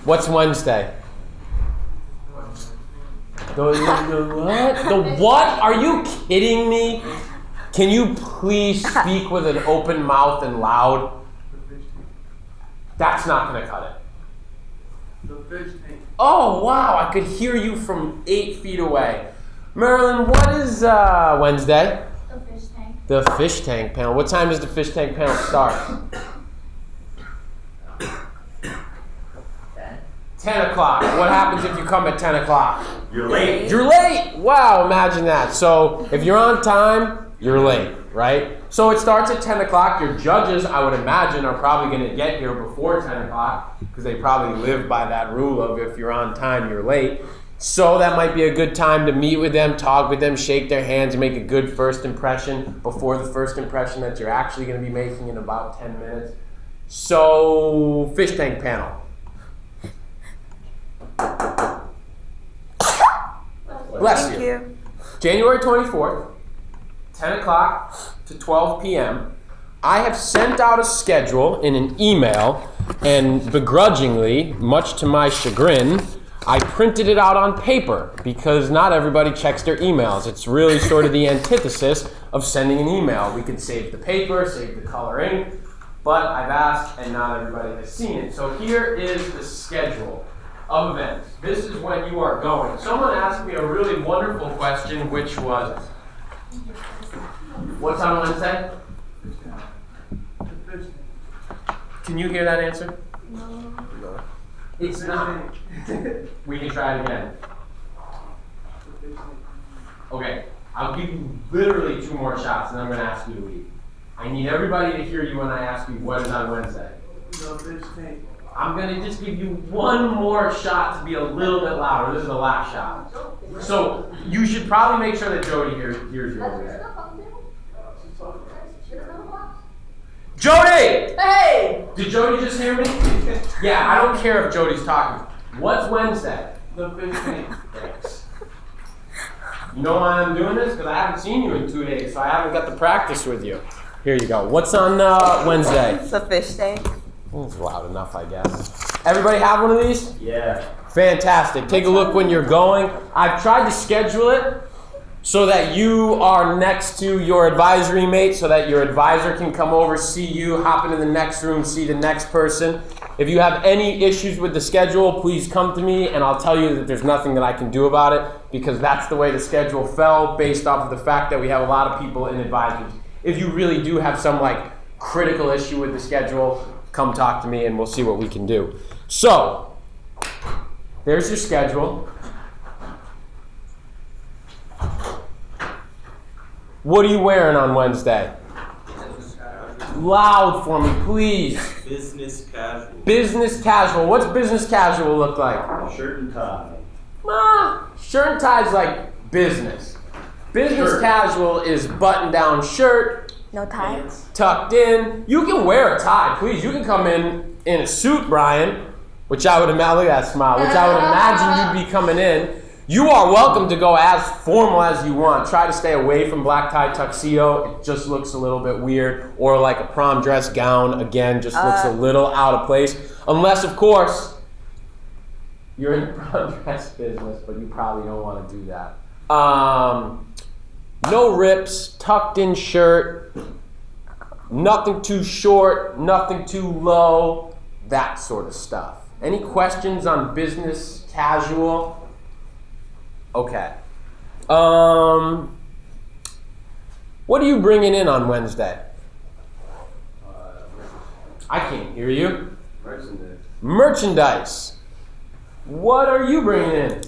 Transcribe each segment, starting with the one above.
What's Wednesday? The what? The what? Are you kidding me? Can you please speak with an open mouth and loud? That's not going to cut it. The fish tank. Oh, wow. I could hear you from 8 feet away. Marilyn, what is Wednesday? The fish tank. The fish tank panel. What time does the fish tank panel start? 10 o'clock. What happens if you come at 10 o'clock? You're late. You're late. Wow, imagine that. So if you're on time, you're late, right? So it starts at 10 o'clock. Your judges, I would imagine, are probably going to get here before 10 o'clock because they probably live by that rule of if you're on time, you're late. So that might be a good time to meet with them, talk with them, shake their hands, and make a good first impression before the first impression that you're actually going to be making in about 10 minutes. So, fish tank panel. Bless Thank you. you. January 24th, 10 o'clock to 12 p.m. I have sent out a schedule in an email, and begrudgingly, much to my chagrin, I printed it out on paper because not everybody checks their emails. It's really sort of the antithesis of sending an email. We can save the paper, save the color ink, but I've asked and not everybody has seen it. So here is the schedule of events. This is when you are going. Someone asked me a really wonderful question, which was, what's on Wednesday? The fish tank. Can you hear that answer? No. It's not. We can try it again. The fish tank. Okay, I'll give you literally 2 more shots and I'm going to ask you to leave. I need everybody to hear you when I ask you what is on Wednesday. The fish tank. I'm going to just give you 1 more shot to be a little bit louder. This is the last shot. So you should probably make sure that Jody hears you over there. Jody! Hey! Did Jody just hear me? Yeah, I don't care if Jody's talking. What's Wednesday? The fish tank. Thanks. You know why I'm doing this? Because I haven't seen you in 2 days, so I haven't got to practice with you. Here you go. What's on Wednesday? It's a fish tank. It's loud enough, I guess. Everybody have one of these? Yeah. Fantastic. Take a look when you're going. I've tried to schedule it so that you are next to your advisory mate, so that your advisor can come over, see you, hop into the next room, see the next person. If you have any issues with the schedule, please come to me and I'll tell you that there's nothing that I can do about it because that's the way the schedule fell based off of the fact that we have a lot of people in advisories. If you really do have some critical issue with the schedule, come talk to me and we'll see what we can do. So, there's your schedule. What are you wearing on Wednesday? Loud for me, please. Business casual. Business casual. What's business casual look like? Shirt and tie. Shirt and tie's like business. Business Shirt. Casual is button-down shirt, No tie. tucked in. You can wear a tie, please. You can come in a suit, Brian, which I would imagine, look at that smile, which I would imagine you'd be coming in. You are welcome to go as formal as you want. Try to stay away from black tie tuxedo. It just looks a little bit weird. Or like a prom dress gown, again, just looks a little out of place. Unless, of course, you're in the prom dress business, but you probably don't want to do that. No rips, tucked in shirt, nothing too short, nothing too low, that sort of stuff. Any questions on business casual? Okay. What are you bringing in on Wednesday? I can't hear you. Merchandise. What are you bringing in?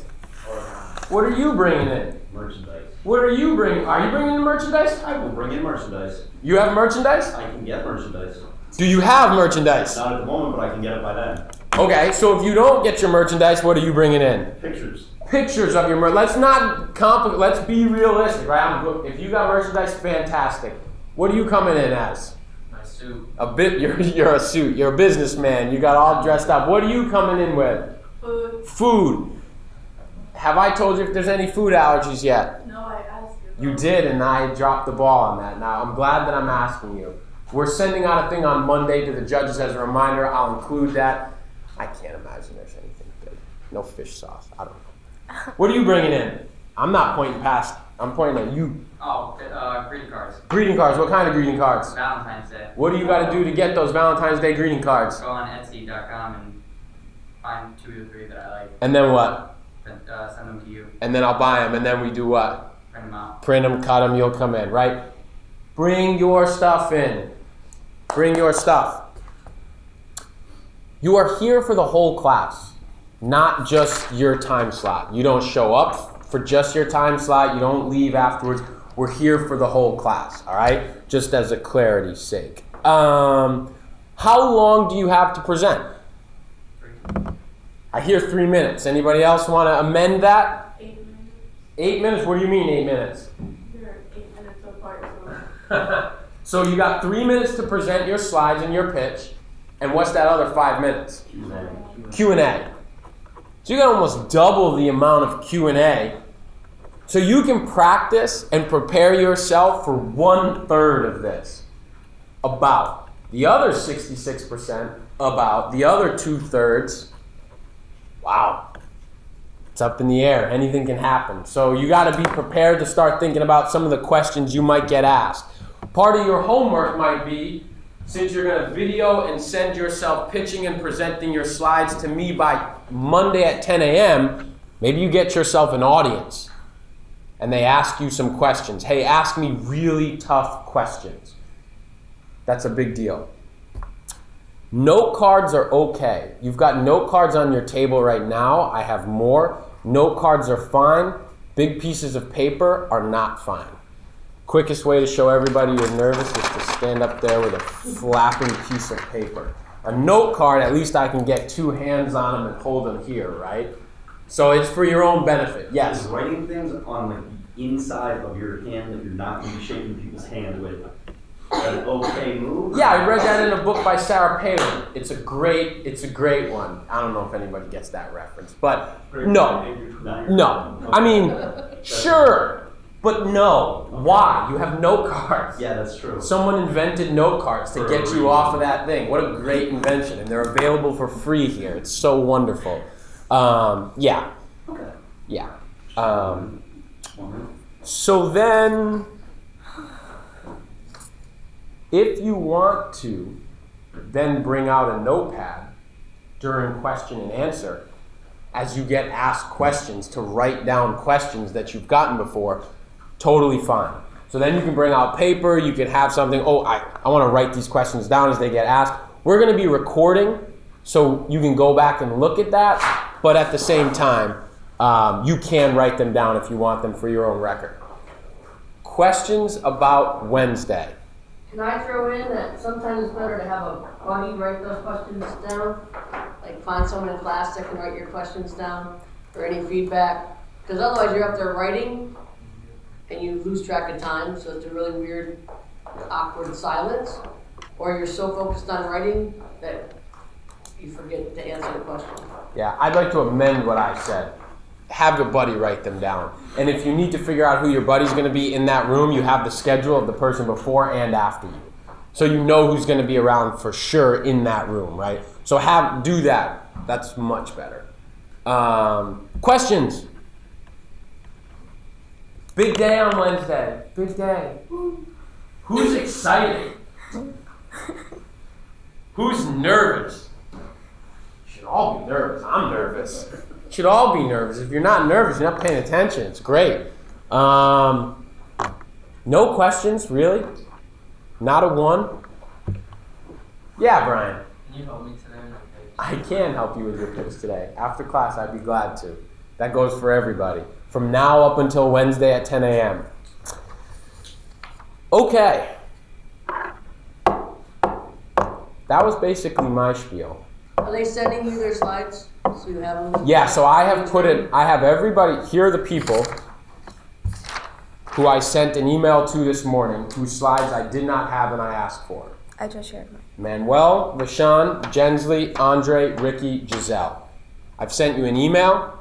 What are you bringing in? Merchandise. What are you bringing? Are you bringing in merchandise? I will bring in merchandise. You have merchandise? I can get merchandise. Do you have merchandise? Not at the moment, but I can get it by then. Okay, so if you don't get your merchandise, what are you bringing in? Pictures. Pictures of your merch. Let's not complicate. Let's be realistic, right? If you got merchandise, fantastic. What are you coming in as? My suit. A bit. You're a suit. You're a businessman. You got all dressed up. What are you coming in with? Food. Food. Have I told you if there's any food allergies yet? No, I asked you. You did, and I dropped the ball on that. Now, I'm glad that I'm asking you. We're sending out a thing on Monday to the judges as a reminder. I'll include that. I can't imagine there's anything good. No fish sauce. I don't know. What are you bringing in? I'm not pointing past. I'm pointing at you. Oh, greeting cards. Greeting cards. What kind of greeting cards? Valentine's Day. What do you got to do to get those Valentine's Day greeting cards? Go on Etsy.com and find 2 or 3 that I like. And then what? Then, send them to you. And then I'll buy them. And then we do what? Print them out. Print them, cut them, you'll come in, right? Bring your stuff in. Bring your stuff. You are here for the whole class, not just your time slot. You don't show up for just your time slot. You don't leave afterwards. We're here for the whole class, all right? Just as a clarity's sake. How long do you have to present? 3. I hear 3 minutes. Anybody else want to amend that? 8 minutes. 8 minutes? What do you mean 8 minutes? You're 8 minutes apart, so So you got 3 minutes to present your slides and your pitch. And what's that other 5 minutes? Q&A. So you got almost double the amount of Q&A. So you can practice and prepare yourself for 1/3 of this. About. The other 66%, about. The other 2/3, wow. It's up in the air. Anything can happen. So you got to be prepared to start thinking about some of the questions you might get asked. Part of your homework might be, since you're going to video and send yourself pitching and presenting your slides to me by Monday at 10 a.m., maybe you get yourself an audience and they ask you some questions. Hey, ask me really tough questions. That's a big deal. Note cards are okay. You've got note cards on your table right now. I have more. Note cards are fine. Big pieces of paper are not fine. Quickest way to show everybody you're nervous is to stand up there with a flapping piece of paper. A note card, at least I can get 2 hands on them and hold them here, right? So it's for your own benefit, yes. Is writing things on like the inside of your hand that you're not going to be shaking people's hand with an okay move? Yeah, I read that in a book by Sarah Palin. It's a great one. I don't know if anybody gets that reference, but no. I mean, sure. But no. Why? You have note cards. Yeah, that's true. Someone invented note cards to get you off of that thing. What a great invention. And they're available for free here. It's so wonderful. Yeah. Okay. Yeah. So then, if you want to then bring out a notepad during question and answer, as you get asked questions, to write down questions that you've gotten before, totally fine. So then you can bring out paper, you can have something, I want to write these questions down as they get asked. We're going to be recording, so you can go back and look at that, but at the same time, you can write them down if you want them for your own record. Questions about Wednesday? Can I throw in that sometimes it's better to have a buddy write those questions down? Like find someone in class that can write your questions down or any feedback? Because otherwise you're up there writing and you lose track of time, so it's a really weird, awkward silence. Or you're so focused on writing that you forget to answer the question. Yeah, I'd like to amend what I said. Have your buddy write them down. And if you need to figure out who your buddy's going to be in that room, you have the schedule of the person before and after you. So you know who's going to be around for sure in that room, right? So do that. That's much better. Questions? Big day on Wednesday. Big day. Who's excited? Who's nervous? You should all be nervous. I'm nervous. Should all be nervous. If you're not nervous, you're not paying attention. It's great. No questions, really? Not a one? Yeah, Brian. Can you help me today? I can help you with your pitch today. After class, I'd be glad to. That goes for everybody. From now up until Wednesday at 10 a.m. Okay. That was basically my spiel. Are they sending you their slides so you have them? Yeah, so I have everybody, here are the people who I sent an email to this morning, whose slides I did not have and I asked for. I just shared mine. Manuel, Rashawn, Jensley, Andre, Ricky, Giselle. I've sent you an email.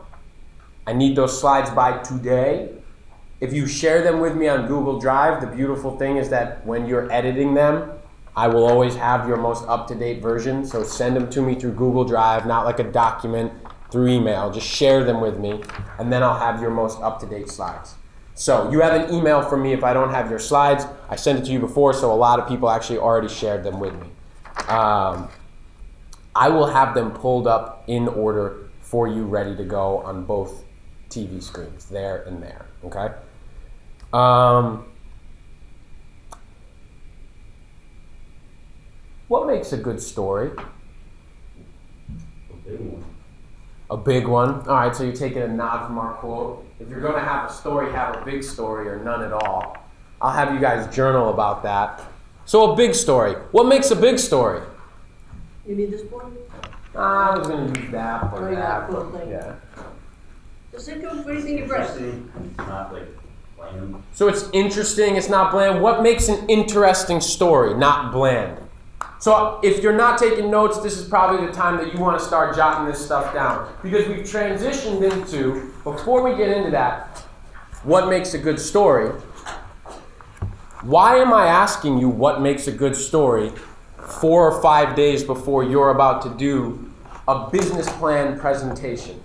I need those slides by today. If you share them with me on Google Drive, the beautiful thing is that when you're editing them, I will always have your most up-to-date version, so send them to me through Google Drive, not like a document, through email. Just share them with me, and then I'll have your most up-to-date slides. So you have an email from me if I don't have your slides. I sent it to you before, so a lot of people actually already shared them with me. I will have them pulled up in order for you, ready to go on both TV screens, there and there, okay? What makes a good story? A big one. A big one. All right, so you're taking a nod from our quote. If you're going to have a story, have a big story or none at all. I'll have you guys journal about that. So a big story. What makes a big story? You need this board? I was going to use that or Oh, yeah, that. cool, thank you. Yeah. Just think of anything you bring. Interesting, not like bland. So it's interesting, it's not bland. What makes an interesting story, not bland? So if you're not taking notes, this is probably the time that you want to start jotting this stuff down. Because we've transitioned into, before we get into that, what makes a good story? Why am I asking you what makes a good story 4 or 5 days before you're about to do a business plan presentation?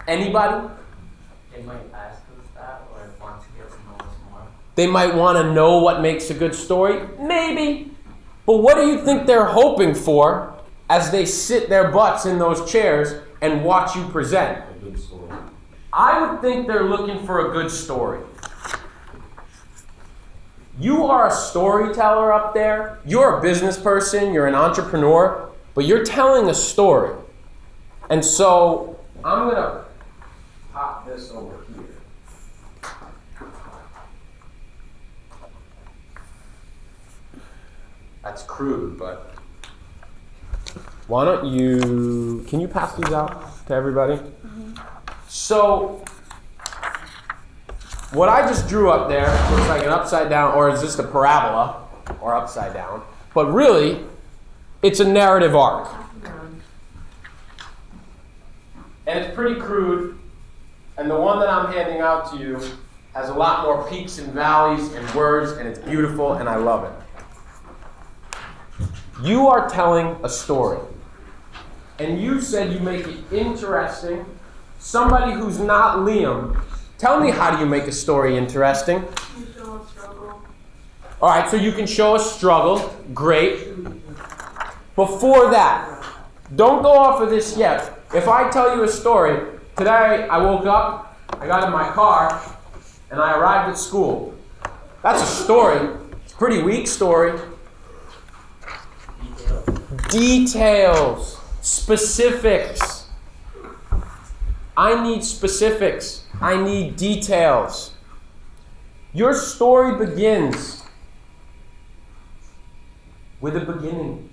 Anybody? They might ask us that or want to get to know us more. They might want to know what makes a good story. Maybe. But what do you think they're hoping for as they sit their butts in those chairs and watch you present? A good story. I would think they're looking for a good story. You are a storyteller up there. You're a business person. You're an entrepreneur. But you're telling a story. And so I'm going to pop this over here. That's crude, but why don't you, can you pass these out to everybody? So, what I just drew up there looks like an upside down, or is just a parabola, or upside down, but really, it's a narrative arc. And it's pretty crude, and the one that I'm handing out to you has a lot more peaks and valleys and words, and it's beautiful, and I love it. You are telling a story, and you said you make it interesting. Somebody who's not Liam, tell me, how do you make a story interesting? You show a struggle. All right, so you can show a struggle. Great. Before that, don't go off of this yet. If I tell you a story, today I woke up, I got in my car, and I arrived at school. That's a story. It's a pretty weak story. Details. Specifics. I need specifics. I need details. Your story begins with a beginning.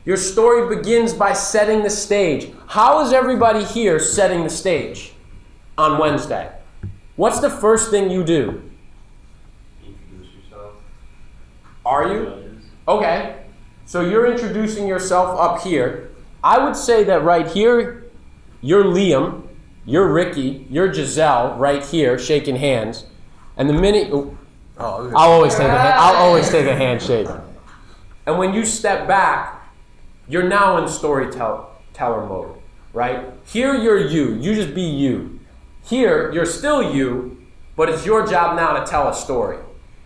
Your story begins by setting the stage. How is everybody here setting the stage on Wednesday? What's the first thing you do? Introduce yourself. Are you? Okay. So you're introducing yourself up here. I would say that right here, you're Liam, you're Ricky, you're Giselle right here shaking hands. And the minute, I'll always take a handshake. And when you step back, you're now in storyteller mode, right? Here you're you just be you. Here you're still you, but it's your job now to tell a story.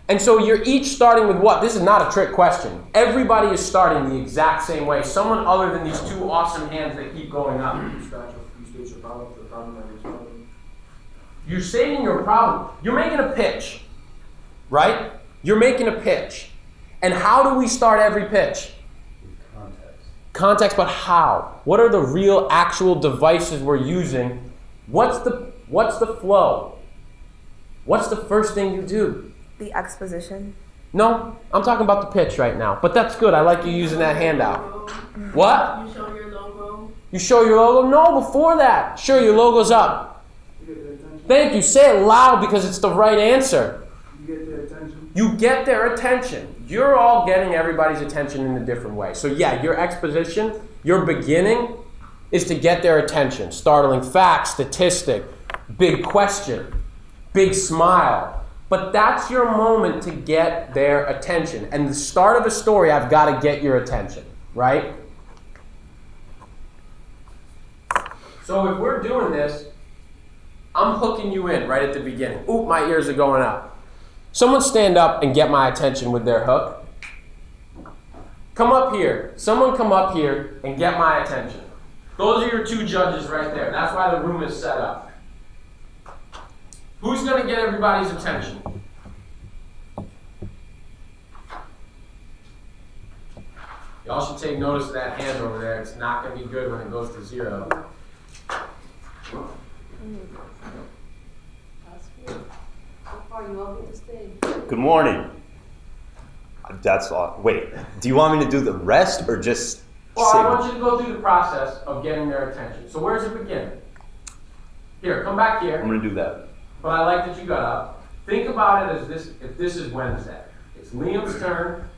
And so you're each starting with what? This is not a trick question. Everybody is starting the exact same way. Someone other than these two awesome hands that keep going up. You're stating your problem. You're making a pitch, right? You're making a pitch. And how do we start every pitch? Context, but how? What are the real, actual devices we're using? What's the flow? What's the first thing you do? The exposition. No, I'm talking about the pitch right now. But that's good. I like you using that handout. What? You show your logo. You show your logo? No, before that. Sure, your logo's up. You get their attention. Thank you. Say it loud because it's the right answer. You get their attention. You get their attention. You're all getting everybody's attention in a different way. So yeah, your exposition, your beginning is to get their attention. Startling fact, statistic, big question, big smile, But that's your moment to get their attention. And the start of a story, I've got to get your attention, right? So if we're doing this, I'm hooking you in right at the beginning. Oop, my ears are going up. Someone stand up and get my attention with their hook. Come up here. Someone come up here and get my attention. Those are your two judges right there. That's why the room is set up. Who's going to get everybody's attention? Y'all should take notice of that hand over there. It's not going to be good when it goes to 0. So far, you all get to stay. Good morning. That's all. Wait, do you want me to do the rest or just Well, say? I want you to go through the process of getting their attention. So where does it begin? Here, come back here. I'm gonna do that. But I like that you got up. Think about it as this, if this is Wednesday. It's Liam's turn.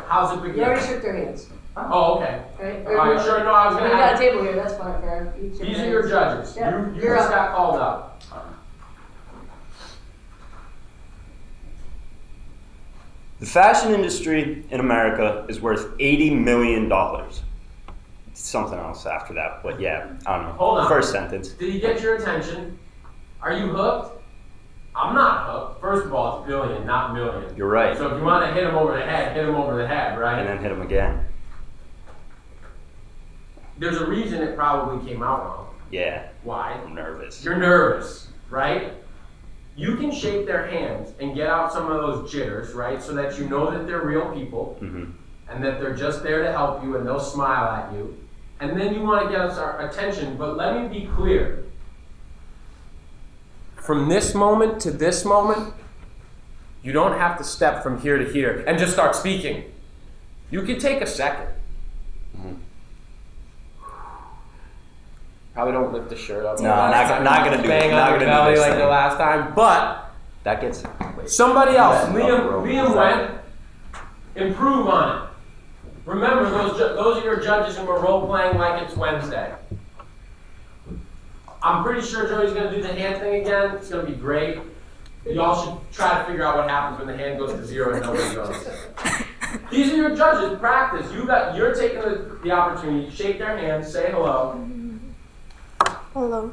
How's it You begin? already shook their hands, Oh, okay. right? All right, sure, no, I was We going to got a ask. table here, that's fine, fair. You shook These their are your hands. judges. Yeah, You you're just up. got called up. The fashion industry in America is worth $80 million. Something else after that, but yeah, I don't know. Hold on. First sentence. Did he get your attention? Are you hooked? I'm not hooked. First of all, it's billion, not million. You're right. So if you want to hit him over the head, hit him over the head, right? And then hit him again. There's a reason it probably came out wrong. Yeah, Why? I'm nervous. You're nervous, right? You can shake their hands and get out some of those jitters, right? So that you know that they're real people Mm-hmm. and that they're just there to help you and they'll smile at you. And then you want to get us our attention, but let me be clear. From this moment to this moment, you don't have to step from here to here and just start speaking. You can take a second. Mhm. Probably don't lift the shirt up. No, not gonna do it. Bang Not on the gonna do belly this like the thing. last time, but That gets. somebody else. That Liam rope, Liam is that- went. Improve on it. Remember, those are your judges, and we're role playing like it's Wednesday. I'm pretty sure Joey's gonna do the hand thing again. It's gonna be great. Y'all should try to figure out what happens when the hand goes to 0 and nobody goes. These are your judges. Practice. You're taking the opportunity. Shake their hands. Say hello. Hello.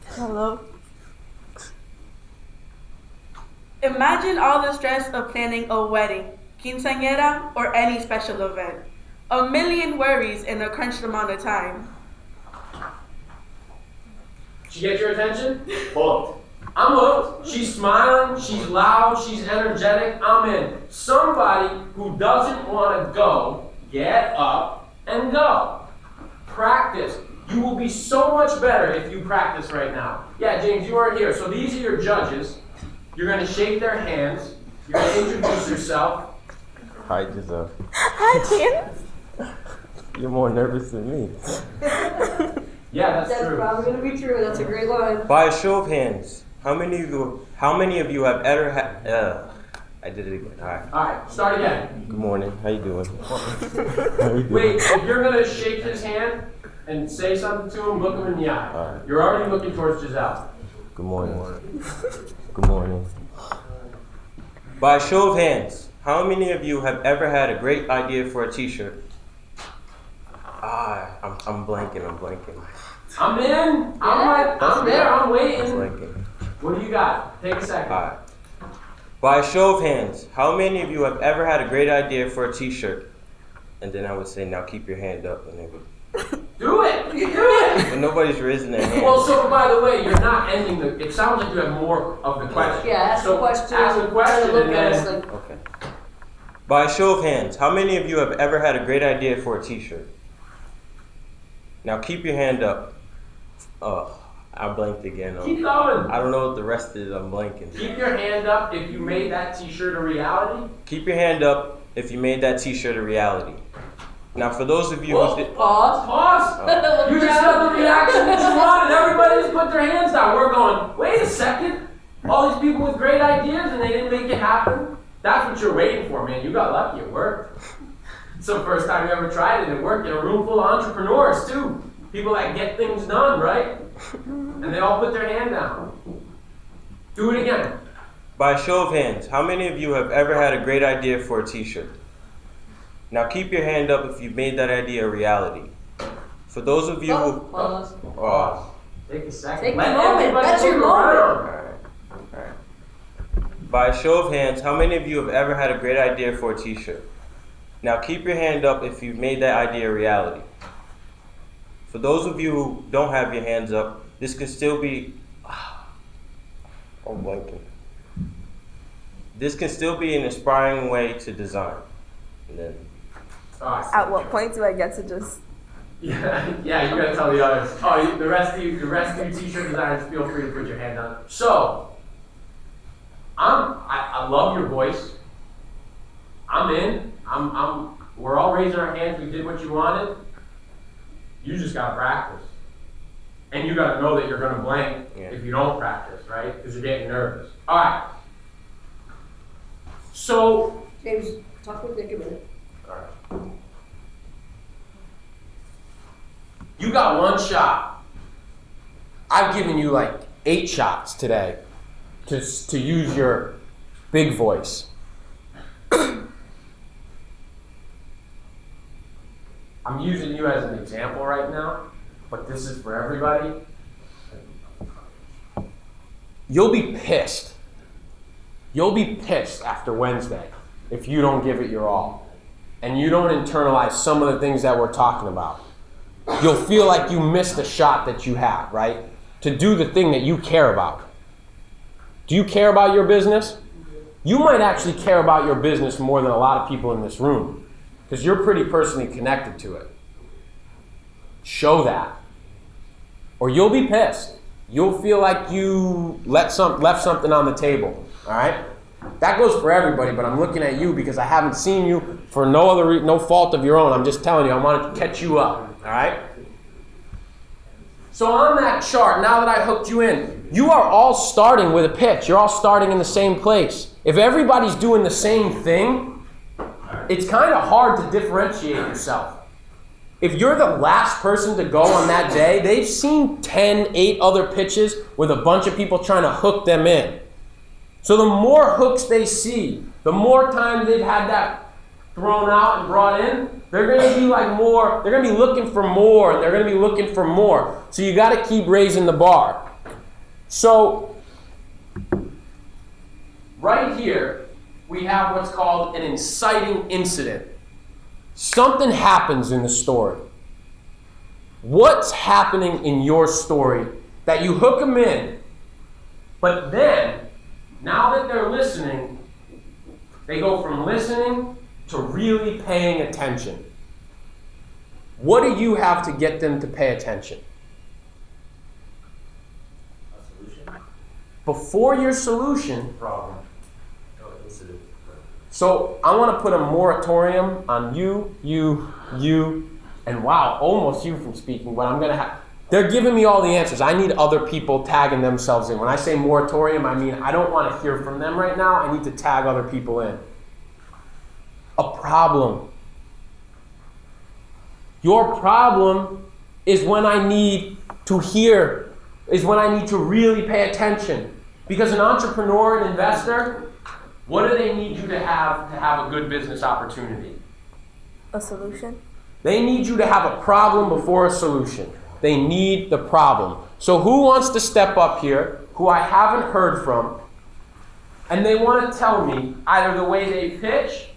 Hello. Imagine all the stress of planning a wedding, quinceañera, or any special event. A million worries in a crunched amount of time. Did she get your attention? Hooked. I'm hooked. She's smiling. She's loud. She's energetic. I'm in. Somebody who doesn't want to go, get up and go. Practice. You will be so much better if you practice right now. Yeah, James, you weren't here. So these are your judges. You're going to shake their hands. You're going to introduce yourself. Hi, Giselle. Hi, James. You're more nervous than me. Yeah, that's That's true. probably gonna be true, that's a great line. By a show of hands, how many of you have ever had? I did it again. All right. All right, start again. Good morning. How you doing? How you doing? Wait, if you're going to shake his hand and say something to him, look him in the eye. All right. You're already looking towards Giselle. Good morning. Good morning. By a show of hands, how many of you have ever had a great idea for a T-shirt? I'm blanking. I'm in. I'm there. I'm waiting. Blanking. What do you got? Take a second. All right. By a show of hands, how many of you have ever had a great idea for a T-shirt? And then I would say, now keep your hand up, and they would. Do it. Do it. But nobody's raising their hand. Well, so by the way, you're not ending the. It sounds like you have more of the question. Yeah, ask so the question. Ask the question Look and at us then. like, Okay. By a show of hands, how many of you have ever had a great idea for a T-shirt? Now keep your hand up. Oh, I blanked again. Keep going. I don't know what the rest is. I'm blanking. Keep your hand up if you made that T-shirt a reality. Keep your hand up if you made that T-shirt a reality. Now, for those of you Whoa. who did, pause. Pause. You just got the reaction that you wanted. Everybody just put their hands down. We're going. Wait a second. All these people with great ideas and they didn't make it happen. That's what you're waiting for, man. You got lucky. It worked. It's the first time you ever tried it. It worked in a room full of entrepreneurs too. People that get things done, right? And they all put their hand down. Do it again. By a show of hands, how many of you have ever had a great idea for a t-shirt? Now keep your hand up if you've made that idea a reality. For those of you who... Pause. Oh, Take a second. Take the Let moment. everybody That's your move moment. around. alright. By a show of hands, how many of you have ever had a great idea for a t-shirt? Now keep your hand up if you've made that idea a reality. For those of you who don't have your hands up, this can still be... I'm blanking. This can still be an inspiring way to design. And then, At what point do I get to just? Yeah, you gotta tell the others. Oh, the rest of you t-shirt designers, feel free to put your hand on. So, I love your voice. I'm in. We're all raising our hands. We did what you wanted. You just gotta practice, and you gotta know that you're gonna blank if you don't practice, right? Because you're getting nervous. All right. So, James, talk with Nick a minute. you got one shot. I've given you like 8 shots today to use your big voice. I'm using you as an example right now, but this is for everybody. You'll be pissed. You'll be pissed after Wednesday if you don't give it your all and you don't internalize some of the things that we're talking about. You'll feel like you missed a shot that you had, right? To do the thing that you care about. Do you care about your business? You might actually care about your business more than a lot of people in this room because you're pretty personally connected to it. Show that. Or you'll be pissed. You'll feel like you left something on the table, all right? That goes for everybody, but I'm looking at you because I haven't seen you for no fault of your own. I'm just telling you, I want to catch you up, all right? So on that chart, now that I hooked you in, you are all starting with a pitch. You're all starting in the same place. If everybody's doing the same thing, it's kind of hard to differentiate yourself. If you're the last person to go on that day, they've seen 8 other pitches with a bunch of people trying to hook them in. So the more hooks they see, the more time they've had that thrown out and brought in, they're going to be they're going to be looking for more, and they're going to be looking for more. So you got to keep raising the bar. So right here, we have what's called an inciting incident. Something happens in the story. What's happening in your story that you hook them in, but then, now that they're listening, they go from listening to really paying attention. What do you have to get them to pay attention? A solution? Before your solution, Problem. Oh, incident. so I want to put a moratorium on you, and wow, almost you from speaking, but I'm going to have... They're giving me all the answers. I need other people tagging themselves in. When I say moratorium, I mean I don't want to hear from them right now. I need to tag other people in. A problem. Your problem is when I need to hear, is when I need to really pay attention. Because an entrepreneur, an investor, what do they need you to have a good business opportunity? A solution? They need you to have a problem before a solution. They need the problem. So who wants to step up here, who I haven't heard from, and they want to tell me either the way they pitch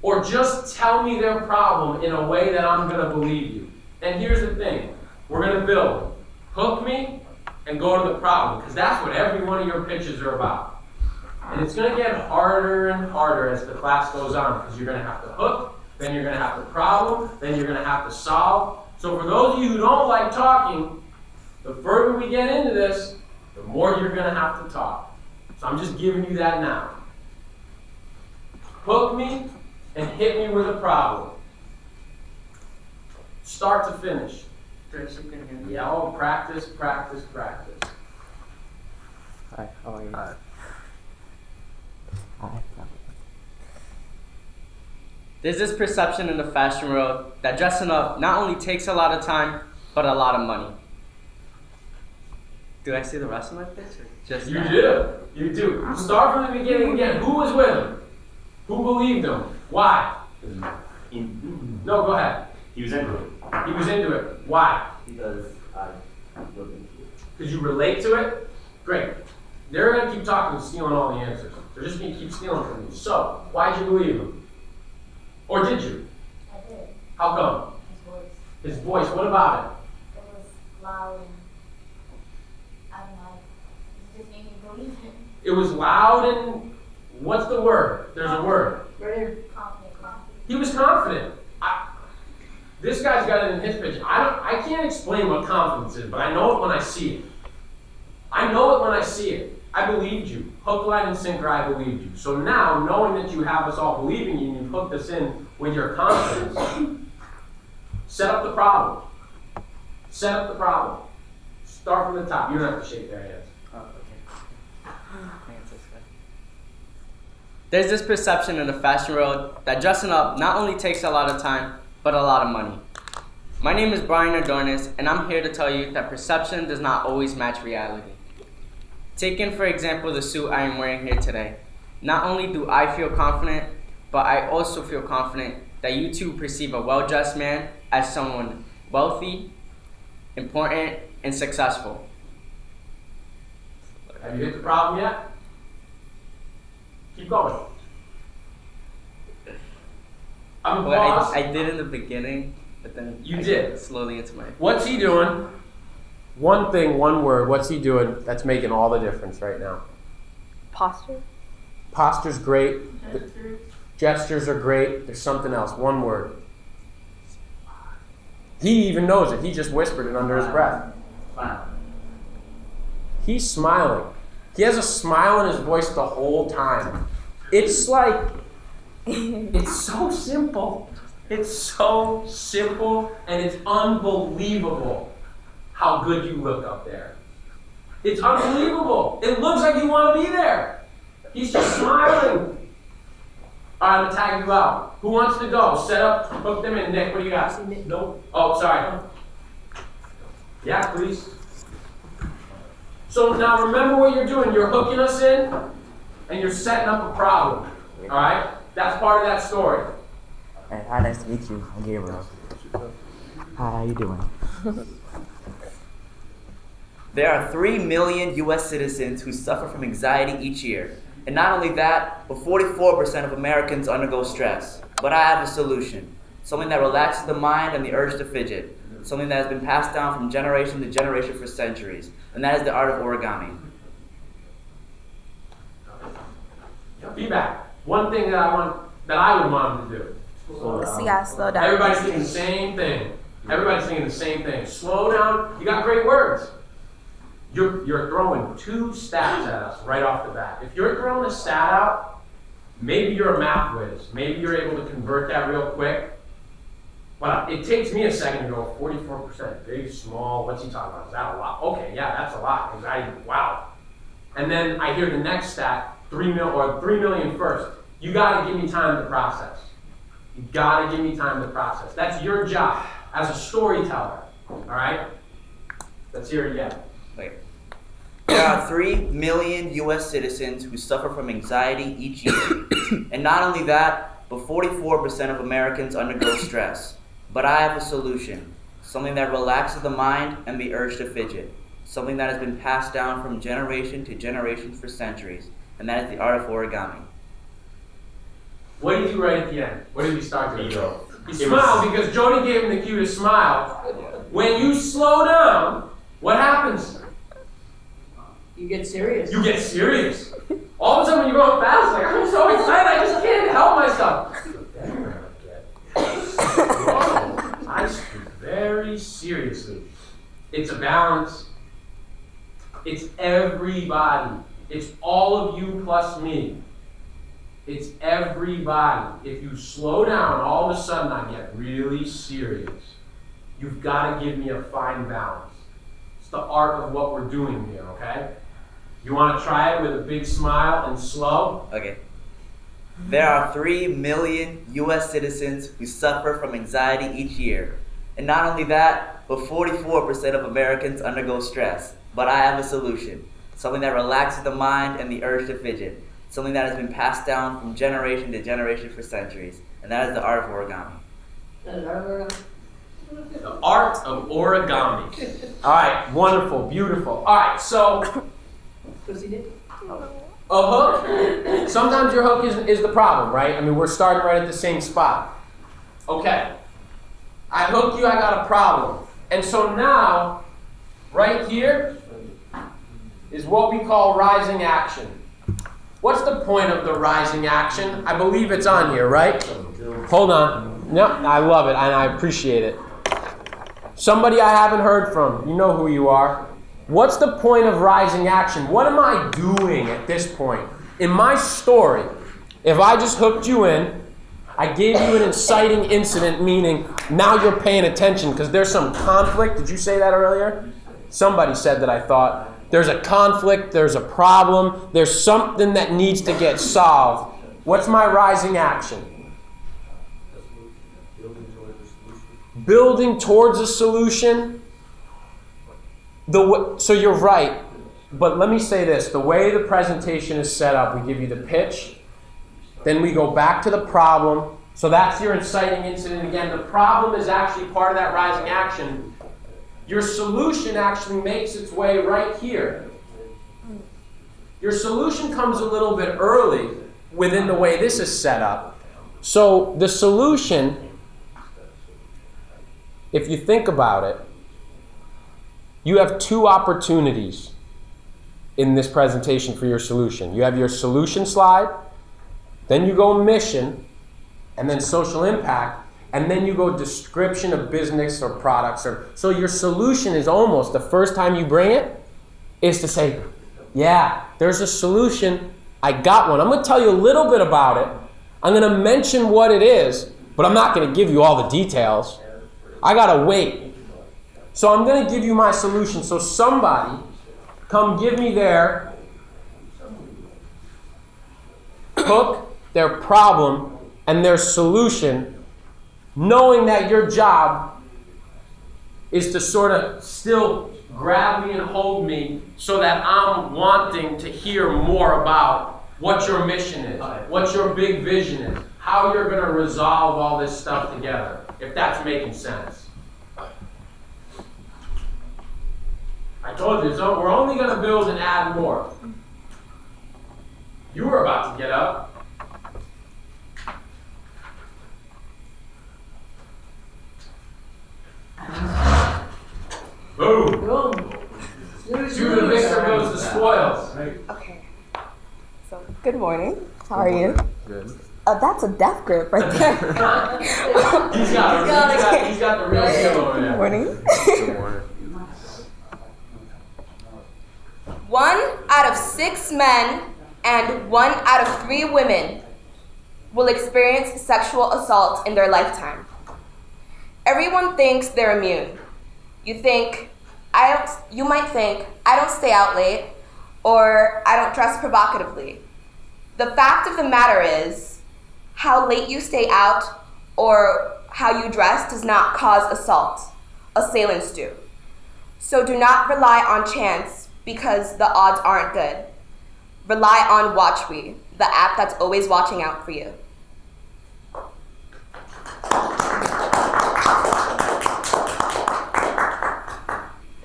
or just tell me their problem in a way that I'm going to believe you. And here's the thing. We're going to build. Hook me and go to the problem, because that's what every one of your pitches are about. And it's going to get harder and harder as the class goes on, because you're going to have to hook, then you're going to have to problem, then you're going to have to solve. So for those of you who don't like talking, the further we get into this, the more you're going to have to talk. So I'm just giving you that now. Hook me and hit me with a problem. Start to finish. Yeah, oh, practice, practice, practice. Hi, how are you? Hi. There's this perception in the fashion world that dressing up not only takes a lot of time, but a lot of money. Do I see the rest of my pitch or just You that? do. You do. Start from the beginning again. Who was with him? Who believed him? Why? No, go ahead. He was into it. He was into it. Why? Because I looked into it. Because you relate to it? Great. They're going to keep talking and stealing all the answers. They're just going to keep stealing from you. So, why'd you believe him? Or did you? I did. How come? His voice. His voice, what about it? It was loud and I don't know. It just made me believe it. It was loud and what's the word? There's a word. Right here. Confident. He was confident. This guy's got it in his pitch. I can't explain what confidence is, but I know it when I see it. I know it when I see it. I believed you. Hook, line, and sinker, I believed you. So now, knowing that you have us all believing you and you've hooked us in with your confidence, set up the problem. Set up the problem. Start from the top. You don't have to shake their hands. Oh, okay. I think it's this way. There's this perception in the fashion world that dressing up not only takes a lot of time, but a lot of money. My name is Brian Adornis, and I'm here to tell you that perception does not always match reality. Taking, for example, the suit I am wearing here today. Not only do I feel confident, but I also feel confident that you too perceive a well-dressed man as someone wealthy, important, and successful. Have you hit the problem yet? Keep going. I'm a Well, boss. I did in the beginning, but then You I did. got slowly into my. What's he doing? One thing, one word. What's he doing that's making all the difference right now? Posture? Posture's great. The Gestures. gestures are great. There's something else. One word. He even knows it. He just whispered it under his breath. Smile. He's smiling. He has a smile in his voice the whole time. It's like, it's so simple. It's so simple and it's unbelievable how good you look up there. It's unbelievable. It looks like you want to be there. He's just smiling. All right, I'm going to tag you out. Who wants to go? Set up, hook them in. Nick, what do you got? Nope. Oh, sorry. Yeah, please. So now remember what you're doing. You're hooking us in and you're setting up a problem. All right? That's part of that story. Hey, hi, nice to meet you. I'm Gabriel. Hi, how you doing? There are 3 million U.S. citizens who suffer from anxiety each year. And not only that, but 44% of Americans undergo stress. But I have a solution. Something that relaxes the mind and the urge to fidget. Something that has been passed down from generation to generation for centuries. And that is the art of origami. Feedback. One thing that I would want him to do. Yeah, slow down. Everybody's thinking the same thing. Everybody's thinking the same thing. Slow down. You got great words. You're throwing 2 stats at us right off the bat. If you're throwing a stat out, maybe you're a math whiz. Maybe you're able to convert that real quick. But it takes me a second to go, 44%, big, small, what's he talking about? Is that a lot? Okay, yeah, that's a lot. Wow. And then I hear the next stat, 3 million first. You gotta give me time to process. You gotta give me time to process. That's your job as a storyteller, all right? Let's hear it again. Wait. There are 3 million U.S. citizens who suffer from anxiety each year. And not only that, but 44% of Americans undergo stress. But I have a solution. Something that relaxes the mind and the urge to fidget. Something that has been passed down from generation to generation for centuries. And that is the art of origami. What did you write at the end? What did you start to do? He smiled because Jody gave him the cue to smile. When you slow down, what happens? You get serious. You get serious. All of a sudden when you're going fast, like, I'm so excited, I just can't help myself. I speak very seriously. It's a balance. It's everybody. It's all of you plus me. It's everybody. If you slow down, all of a sudden I get really serious. You've got to give me a fine balance. It's the art of what we're doing here, okay? You want to try it with a big smile and slow? Okay. There are 3 million U.S. citizens who suffer from anxiety each year. And not only that, but 44% of Americans undergo stress. but I have a solution. Something that relaxes the mind and the urge to fidget. Something that has been passed down from generation to generation for centuries. And that is the art of origami. The art of origami. All right, wonderful, beautiful. All right, so a hook. Sometimes your hook is the problem, right? I mean, we're starting right at the same spot. Okay. I hook you, I got a problem. And so now, right here is what we call rising action. What's the point of the rising action? I believe it's on here, right? Hold on. Yep, I love it and I appreciate it. Somebody I haven't heard from. You know who you are. What's the point of rising action? What am I doing at this point? In my story, if I just hooked you in, I gave you an inciting incident, meaning now you're paying attention because there's some conflict. Did you say that earlier? Somebody said that, I thought. There's a conflict, there's a problem, there's something that needs to get solved. What's my rising action? Building towards a solution. So you're right, but let me say this. The way the presentation is set up, we give you the pitch, then we go back to the problem. So that's your inciting incident again. The problem is actually part of that rising action. Your solution actually makes its way right here. Your solution comes a little bit early within the way this is set up. So the solution, if you think about it, you have two opportunities in this presentation for your solution. You have your solution slide, then you go mission, and then social impact, and then you go description of business or products. So your solution is almost, the first time you bring it, is to say, yeah, there's a solution. I got one. I'm going to tell you a little bit about it. I'm going to mention what it is, but I'm not going to give you all the details. I got to wait. So I'm going to give you my solution. So somebody come give me their hook, their problem, and their solution, knowing that your job is to sort of still grab me and hold me so that I'm wanting to hear more about what your mission is, what your big vision is, how you're going to resolve all this stuff together, if that's making sense. I told you, so we're only going to build and add more. You were about to get up. Boom. Boom. To the victor goes the spoils. Okay. So, good morning. How are you? Good. That's a death grip right there. He's got the real skill over there. Good morning. Good morning. 1 out of 6 men and 1 out of 3 women will experience sexual assault in their lifetime. Everyone thinks they're immune. You might think, I don't stay out late, or I don't dress provocatively. The fact of the matter is, how late you stay out or how you dress does not cause assault. Assailants do. So do not rely on chance because the odds aren't good. Rely on WatchWe, the app that's always watching out for you.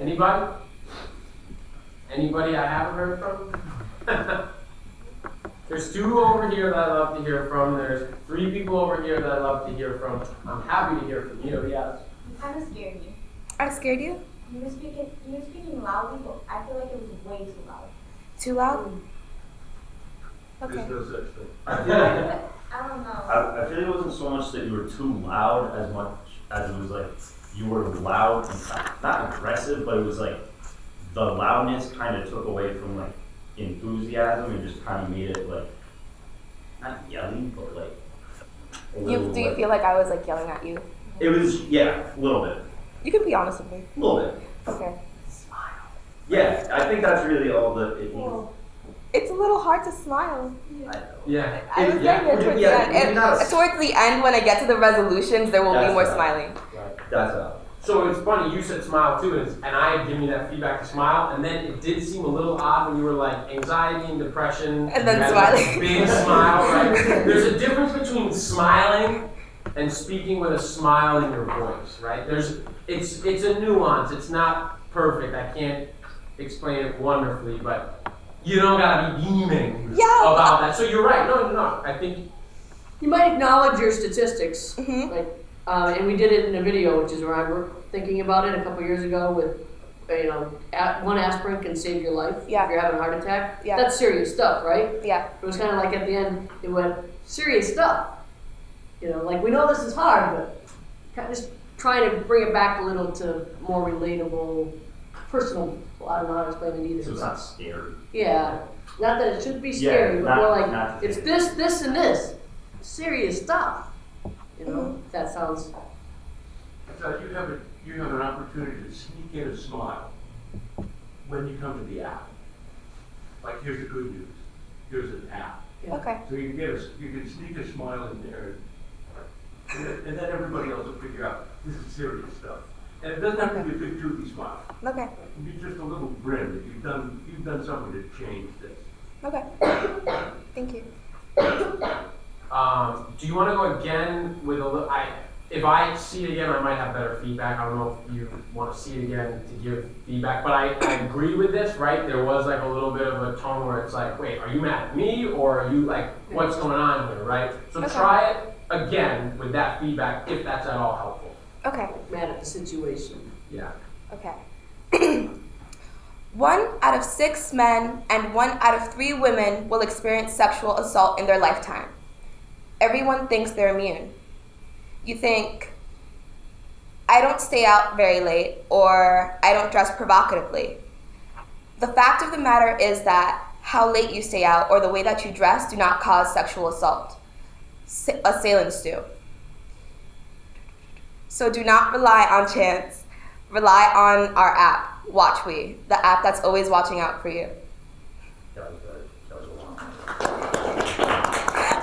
Anybody? Anybody I haven't heard from? There's 2 over here that I love to hear from. There's 3 people over here that I love to hear from. I'm happy to hear from you. Yes. You kind of scared me. I scared you? You were speaking loudly, but I feel like it was way too loud. Too loud? Okay. I feel like I don't know. I feel like it wasn't so much that you were too loud as much as it was like you were loud and not aggressive, but it was like the loudness kind of took away from like enthusiasm and just kind of made it like not yelling, but like a little. Do you feel like I was like yelling at you? It was, yeah, a little bit. You can be honest with me. A little bit. Okay. Yeah, I think that's really all that it needs. It's a little hard to smile. Yeah. I was getting there towards the end. Towards the end, when I get to the resolutions, there will be more smiling. That's So it's funny, you said smile too, and I had given you that feedback to smile, and then it did seem a little odd when you were like anxiety and depression. And then you had smiling. a big smile, right? There's a difference between smiling and speaking with a smile in your voice, right? It's a nuance. It's not perfect. I can't explain it wonderfully, but you don't gotta be beaming about that. So you're right. No. I think You might acknowledge your statistics, Mm-hmm. like, and we did it in a video, which is where I were thinking about it a couple years ago with, one aspirin can save your life if you're having a heart attack. Yeah. That's serious stuff, right? Yeah. It was kind of like at the end, it went, serious stuff. Like we know this is hard, but kind of just trying to bring it back a little to more relatable, personal. Well, I don't know how to explain it either. So it's not scary. Yeah. Not that it should be scary, but more like, not it's this, and this. Serious stuff. That sounds. So you have an opportunity to sneak in a smile when you come to the app. Like, here's the good news. Here's an app. Okay. So you can sneak a smile in there, and then everybody else will figure out this is serious stuff. And it doesn't have to be a big toothy smile. Okay. It can be just a little grin that you've done something to change this. Okay. Thank you. do you want to go again with a little? If I see it again, I might have better feedback. I don't know if you want to see it again to give feedback, but I agree with this, right? There was like a little bit of a tone where it's like, wait, are you mad at me or are you like, what's going on here, right? So try it again with that feedback if that's at all helpful. Okay. Mad at the situation. Yeah. Okay. 1 out of 6 men and 1 out of 3 women will experience sexual assault in their lifetime. Everyone thinks they're immune. You think, I don't stay out very late, or I don't dress provocatively. The fact of the matter is that how late you stay out or the way that you dress do not cause sexual assault. Assailants do. So do not rely on chance. Rely on our app, WatchWe, the app that's always watching out for you. That was good. That was a lot.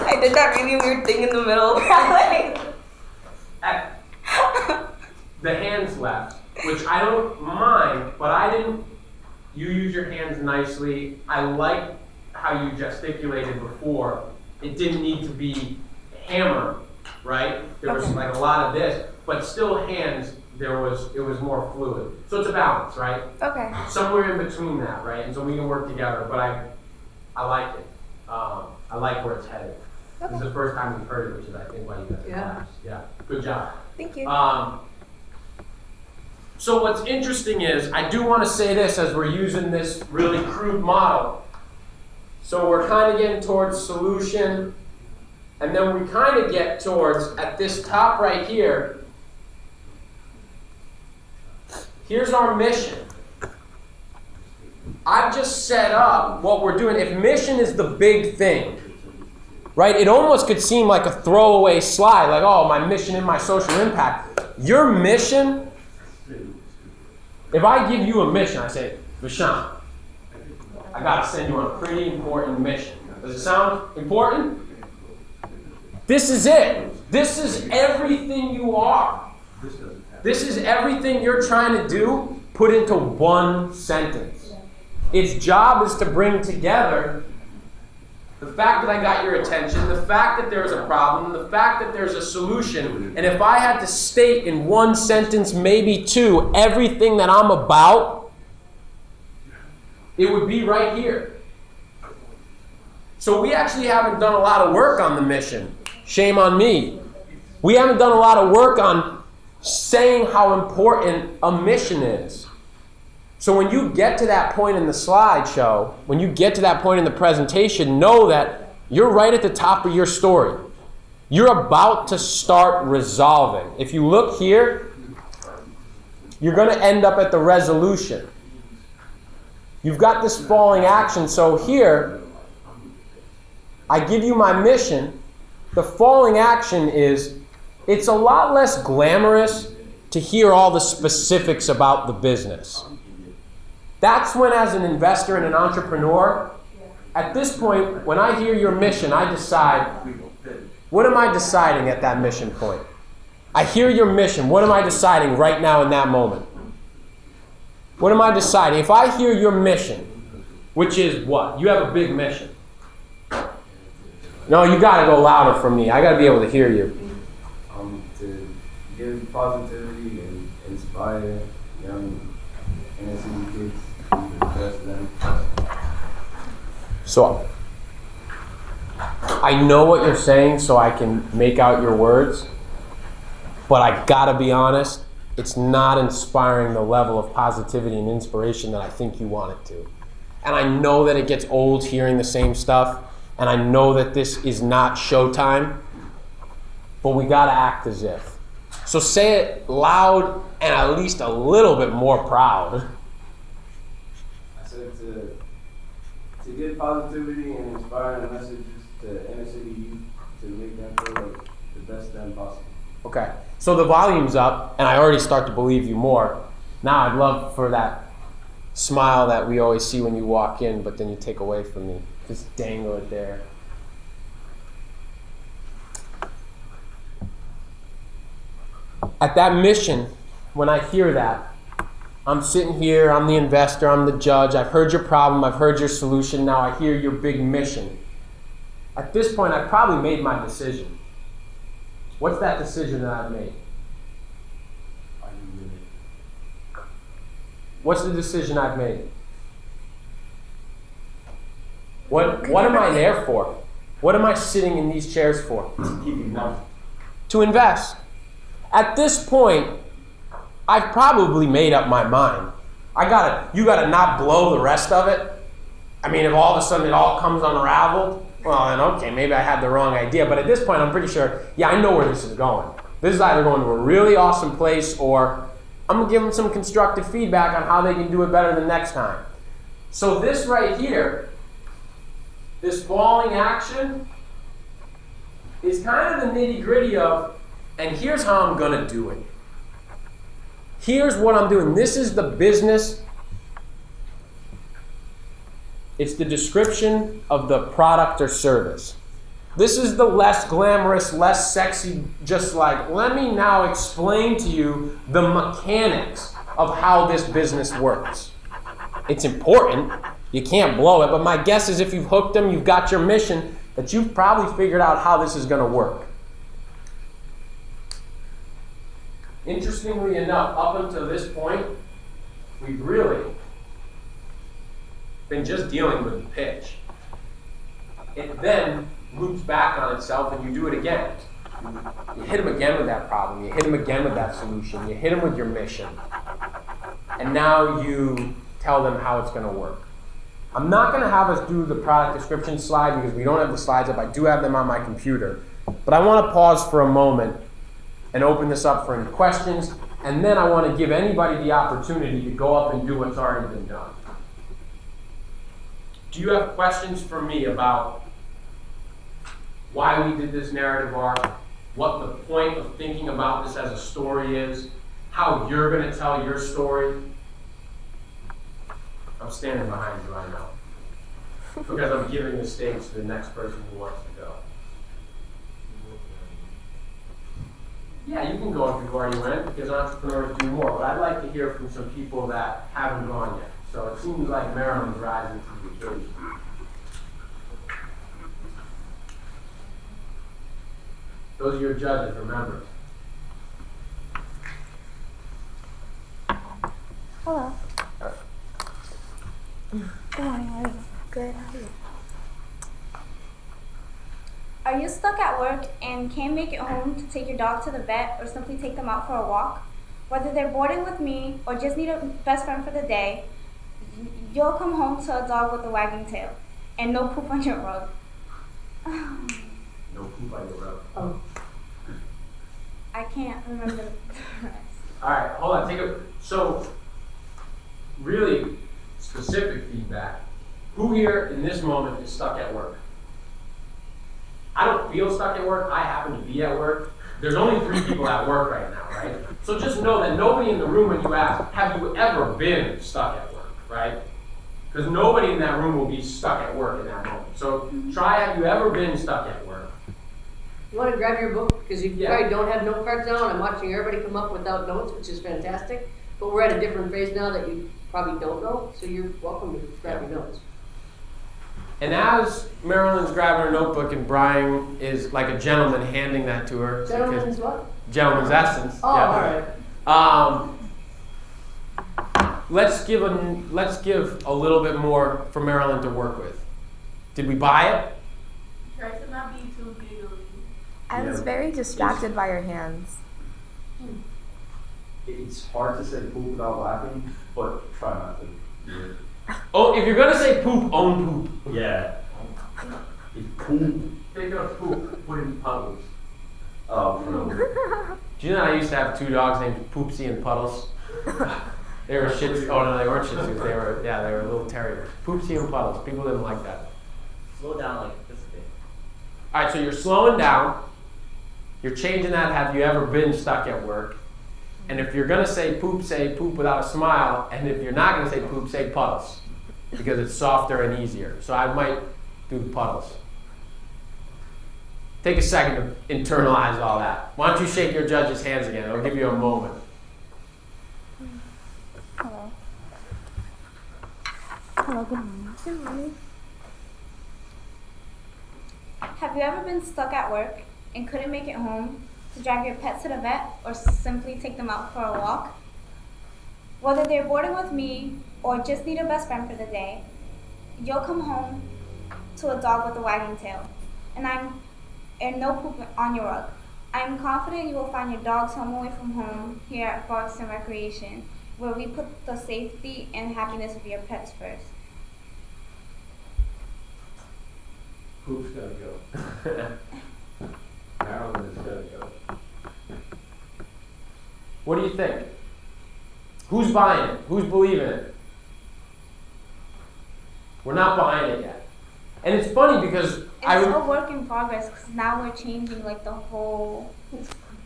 I did that really weird thing in the middle. The hands left, which I don't mind, but you use your hands nicely. I like how you gesticulated before. It didn't need to be hammer, right? There was like a lot of this, but still hands, it was more fluid. So it's a balance, right? Okay. Somewhere in between that, right? And so we can work together, but I like it. I like where it's headed. Okay. This is the first time we've heard it, which is I think why you got the class. Yeah. Good job. Thank you. So what's interesting is, I do want to say this as we're using this really crude model. So we're kind of getting towards solution, and then we kind of get towards, at this top right here, here's our mission. I've just set up what we're doing. If mission is the big thing, right? It almost could seem like a throwaway slide, like, oh, my mission and my social impact. Your mission, if I give you a mission, I say, Vishant, I gotta send you on a pretty important mission. Does it sound important? This is it. This is everything you are. This is everything you're trying to do put into one sentence. Its job is to bring together the fact that I got your attention, the fact that there's a problem, the fact that there's a solution, and if I had to state in one sentence, maybe two, everything that I'm about, it would be right here. So we actually haven't done a lot of work on the mission. Shame on me. We haven't done a lot of work on saying how important a mission is. So when you get to that point in the slideshow, when you get to that point in the presentation, know that you're right at the top of your story. You're about to start resolving. If you look here, you're going to end up at the resolution. You've got this falling action. So here, I give you my mission. The falling action is, it's a lot less glamorous to hear all the specifics about the business. That's when, as an investor and an entrepreneur, at this point, when I hear your mission, I decide, what am I deciding at that mission point? I hear your mission. What am I deciding right now in that moment? What am I deciding? If I hear your mission, which is what? You have a big mission. No, you got to go louder for me. I got to be able to hear you. To give positivity and inspire young inner city kids to be the best of them. So, I know what you're saying, so I can make out your words, but I gotta be honest, it's not inspiring the level of positivity and inspiration that I think you want it to. And I know that it gets old hearing the same stuff, and I know that this is not showtime, but we gotta act as if. So say it loud and at least a little bit more proud. I said to give positivity and inspiring messages to inner city youth to make them feel like the best of them possible. Okay, so the volume's up, and I already start to believe you more. Now I'd love for that smile that we always see when you walk in, but then you take away from me. Just dangle it there. At that mission, when I hear that, I'm sitting here, I'm the investor, I'm the judge, I've heard your problem, I've heard your solution, now I hear your big mission. At this point, I've probably made my decision. What's that decision that I've made? What's the decision I've made? What am I there for? What am I sitting in these chairs for? To invest. At this point, I've probably made up my mind. You gotta not blow the rest of it. I mean, if all of a sudden it all comes unraveled, well then okay, maybe I had the wrong idea. But at this point, I'm pretty sure, yeah, I know where this is going. This is either going to a really awesome place, or I'm gonna give them some constructive feedback on how they can do it better the next time. So this right here, this falling action, is kind of the nitty-gritty of, and here's how I'm gonna do it. Here's what I'm doing. This is the business. It's the description of the product or service. This is the less glamorous, less sexy, just like, let me now explain to you the mechanics of how this business works. It's important. You can't blow it, but my guess is if you've hooked them, you've got your mission, that you've probably figured out how this is gonna work. Interestingly enough, up until this point, we've really been just dealing with the pitch. It then loops back on itself and you do it again. You hit them again with that problem, you hit them again with that solution, you hit them with your mission. And now you tell them how it's gonna work. I'm not gonna have us do the product description slide because we don't have the slides up. I do have them on my computer. But I wanna pause for a moment and open this up for any questions, and then I want to give anybody the opportunity to go up and do what's already been done. Do you have questions for me about why we did this narrative arc, what the point of thinking about this as a story is, how you're going to tell your story? I'm standing behind you, I know, because I'm giving the stage to the next person who wants to go. Yeah, you can go if you've already went, because entrepreneurs do more. But I'd like to hear from some people that haven't gone yet. So it seems like Maryland's rising to the occasion. Those are your judges, remember. Hello. Good morning, how are you? Good, how are you? Are you stuck at work and can't make it home to take your dog to the vet or simply take them out for a walk? Whether they're boarding with me or just need a best friend for the day, you'll come home to a dog with a wagging tail and no poop on your rug. No poop on your rug. Oh. I can't remember the rest. All right, hold on. So, really specific feedback. Who here in this moment is stuck at work? I don't feel stuck at work. I happen to be at work. There's only 3 people at work right now, right? So just know that nobody in the room, when you ask, have you ever been stuck at work, right? Because nobody in that room will be stuck at work in that moment. So try, have you ever been stuck at work? You want to grab your book because you Yeah. probably don't have note cards now, and I'm watching everybody come up without notes, which is fantastic. But we're at a different phase now that you probably don't know, so you're welcome to grab your notes. And as Marilyn's grabbing her notebook and Brian is like a gentleman handing that to her. Gentlemen's what? Gentleman's essence. Oh, yeah. all right. Let's give a little bit more for Marilyn to work with. Did we buy it? Try to not be too giggly. I was very distracted by your hands. It's hard to say poop without laughing, but try not to. Yeah. Oh, if you're gonna say poop, own poop. Yeah. It's poop. Think of poop, put in puddles. Oh, bro. Do you know I used to have two dogs named Poopsie and Puddles? They were Shih Tzus. Oh no, they weren't Shih Tzus. They were little terriers. Poopsie and Puddles. People didn't like that. Slow down like this thing. All right, so you're slowing down. You're changing that. Have you ever been stuck at work? And if you're gonna say poop without a smile. And if you're not gonna say poop, say puddles, because it's softer and easier. So I might do the puddles. Take a second to internalize all that. Why don't you shake your judge's hands again? It'll give you a moment. Hello. Hello, good morning. Good morning. Have you ever been stuck at work and couldn't make it home to drive your pet to the vet or simply take them out for a walk? Whether they're boarding with me or just need a best friend for the day, you'll come home to a dog with a wagging tail, and no poop on your rug. I'm confident you will find your dog's home away from home here at Parks and Recreation, where we put the safety and happiness of your pets first. Poop's gotta go. Marilyn's gotta go. What do you think? Who's buying it? Who's believing it? We're not buying it yet. And it's funny because It's a work in progress because now we're changing like the whole.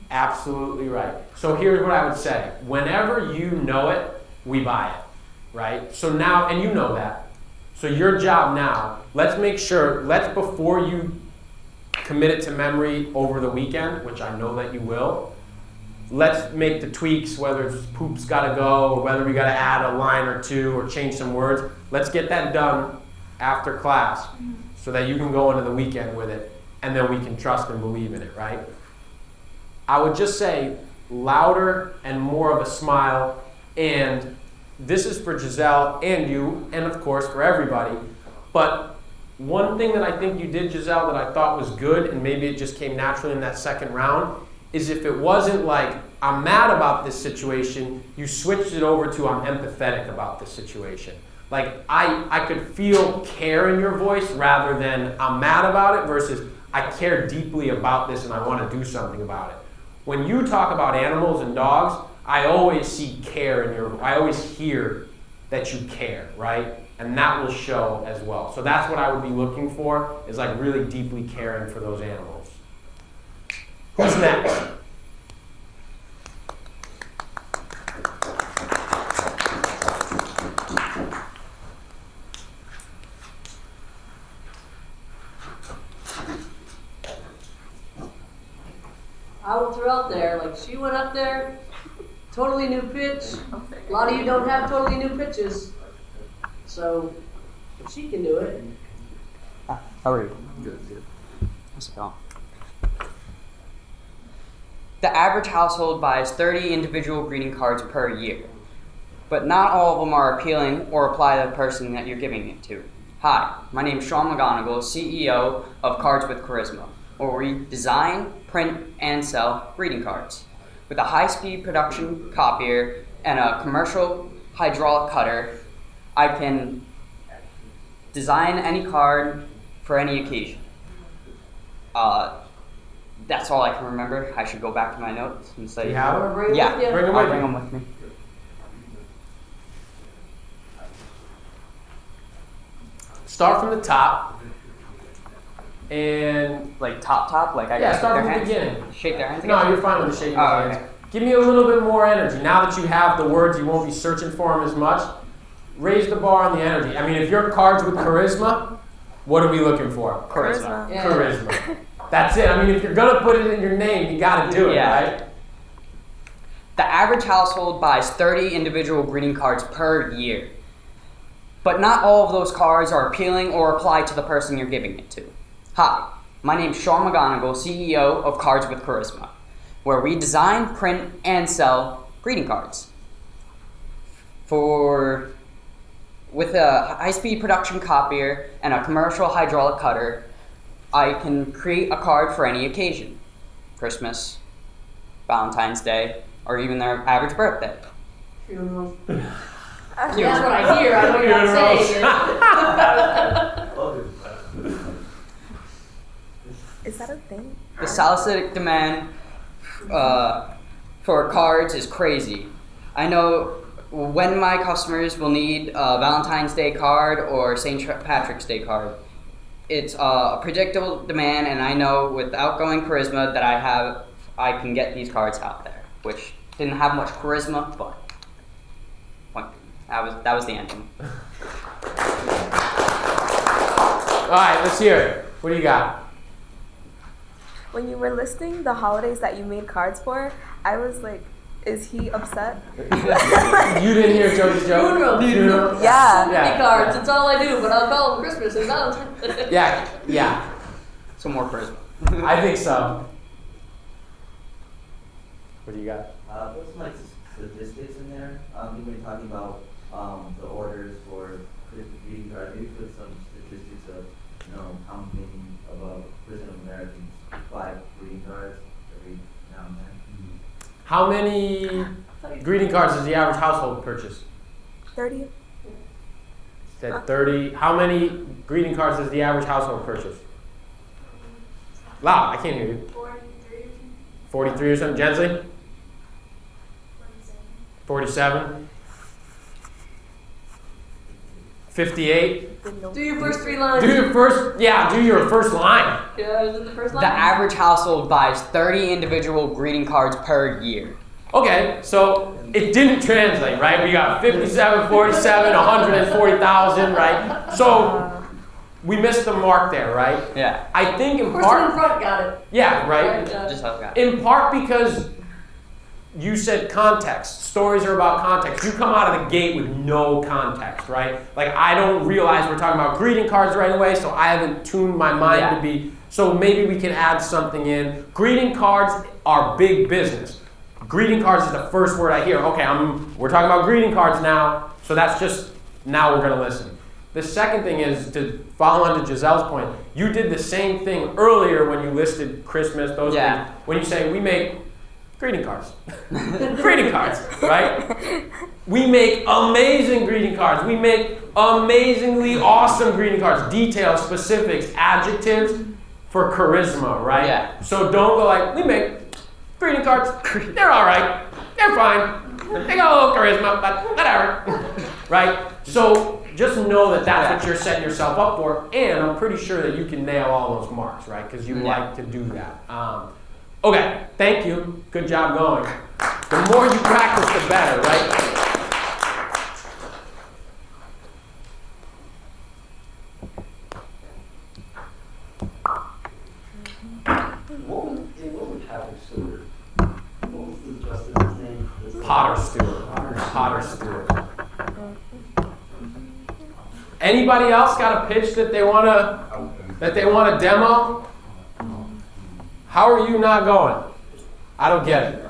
Absolutely right. So here's what I would say. Whenever you know it, we buy it, right? So now, and you know that. So your job now, let's make sure, before you commit it to memory over the weekend, which I know that you will, let's make the tweaks, whether it's poop's gotta go, or whether we gotta add a line or two, or change some words. Let's get that done after class so that you can go into the weekend with it, and then we can trust and believe in it, right? I would just say louder and more of a smile, and this is for Giselle and you, and of course for everybody. But one thing that I think you did, Giselle, that I thought was good, and maybe it just came naturally in that second round, is if it wasn't like, I'm mad about this situation, you switched it over to, I'm empathetic about this situation. Like, I could feel care in your voice rather than I'm mad about it versus I care deeply about this and I want to do something about it. When you talk about animals and dogs, I always see care in your, I always hear that you care, right? And that will show as well. So that's what I would be looking for, is like really deeply caring for those animals. Who's next? I will throw out there, like she went up there, totally new pitch. A lot of you don't have totally new pitches. So if she can do it. How are you? Good. How's it going? The average household buys 30 individual greeting cards per year, but not all of them are appealing or apply to the person that you're giving it to. Hi, my name is Sean McGonigal, CEO of Cards with Charisma, where we design, print, and sell greeting cards. With a high-speed production copier and a commercial hydraulic cutter, I can design any card for any occasion. That's all I can remember. I should go back to my notes and say. You have them? Bring Yeah, them with you? Bring them I'll with bring you. them with me. Start from the top. And Like top, like I yeah, gotta start shake from the their hands? beginning. Shake their hands No, again? you're fine with the shaking Oh, of hands. okay. Give me a little bit more energy. Now that you have the words, you won't be searching for them as much. Raise the bar on the energy. I mean, if you're Cards with Charisma, what are we looking for? Charisma. Yeah. Charisma. That's it. I mean, if you're gonna put it in your name, you gotta do it, right? The average household buys 30 individual greeting cards per year. But not all of those cards are appealing or apply to the person you're giving it to. Hi, my name's Sean McGonigal, CEO of Cards with Charisma, where we design, print, and sell greeting cards. With a high-speed production copier and a commercial hydraulic cutter, I can create a card for any occasion. Christmas, Valentine's Day, or even their average birthday. Funerals. That's what I hear. I know you're not saying it. Is that a thing? The solicited demand for cards is crazy. I know when my customers will need a Valentine's Day card or St. Patrick's Day card. It's a predictable demand, and I know with outgoing charisma that I can get these cards out there, which didn't have much charisma, but that was the ending. All right, let's hear it. What do you got? When you were listing the holidays that you made cards for, I was like, is he upset? You didn't hear Jody's joke? Funeral. Yeah. Many cards. That's all I do, but I'll call them Christmas and Valentine's. Yeah. Some more charisma. I think so. What do you got? Put some statistics in there. When you're talking about the orders for Christmas greeting cards, maybe put some statistics of how many of prison Americans buy greeting cards every now and then. How many greeting cards does the average household purchase? 30. Said 30. How many greeting cards does the average household purchase? Loud, I can't hear you. 43 or something. Jensley? 47. 58. Do your first 3 lines. Do your first line. Yeah, is it the first line? The average household buys 30 individual greeting cards per year. Okay, so it didn't translate, right? We got 57, 47, 140,000, right? So we missed the mark there, right? Yeah. I think in Person part. in front got it. Yeah, right? Just how it got it. In part because you said context. Stories are about context. You come out of the gate with no context, right? Like, I don't realize we're talking about greeting cards right away, so I haven't tuned my mind to be. So maybe we can add something in. Greeting cards are big business. Greeting cards is the first word I hear. Okay, we're talking about greeting cards now, so that's just, now we're going to listen. The second thing is, to follow on to Giselle's point, you did the same thing earlier when you listed Christmas, those things. When you say, we make greeting cards. Greeting cards, right? We make amazing greeting cards. We make amazingly awesome greeting cards. Details, specifics, adjectives for charisma, right? Yeah. So don't go like, we make greeting cards. They're all right. They're fine. They got a little charisma, but whatever. Right? So just know that that's what you're setting yourself up for, and I'm pretty sure that you can nail all those marks, right? Because you like to do that. Okay, thank you. Good job going. The more you practice, the better, right? What would Patrick Stewart? What was the justice's name? Potter Stewart. Anybody else got a pitch that they wanna demo? How are you not going? I don't get it.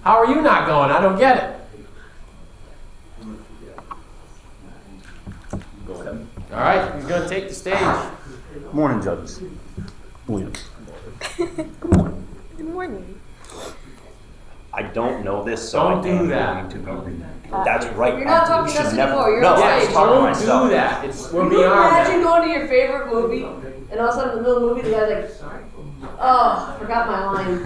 How are you not going? I don't get it. Go ahead. All right, he's going to take the stage. Morning, judges. Williams. Good morning. I don't know this, so Don't I do don't that. need to go. That's right. You're not talking You to should us never- anymore. You're no, on I was stage. talking to Don't myself. do that. We're Can you beyond imagine that. going to your favorite movie and all of a sudden in the middle of the movie the guy's like, oh, I forgot my line.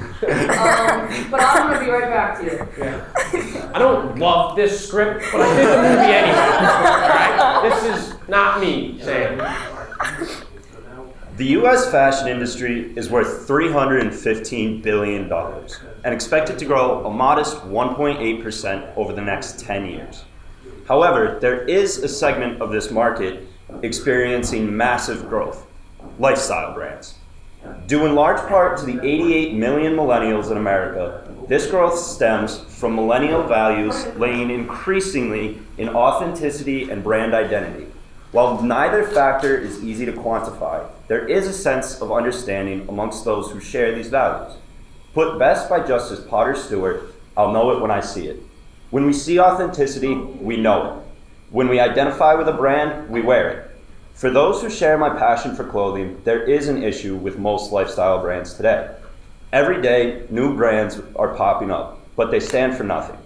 But I'm going to be right back to you. Yeah. I don't love this script, but I did the movie anyway. All right? This is not me saying. The U.S. fashion industry is worth $315 billion and expected to grow a modest 1.8% over the next 10 years. However, there is a segment of this market experiencing massive growth: lifestyle brands. Due in large part to the 88 million millennials in America, this growth stems from millennial values laying increasingly in authenticity and brand identity. While neither factor is easy to quantify, there is a sense of understanding amongst those who share these values. Put best by Justice Potter Stewart, I'll know it when I see it. When we see authenticity, we know it. When we identify with a brand, we wear it. For those who share my passion for clothing, there is an issue with most lifestyle brands today. Every day, new brands are popping up, but they stand for nothing.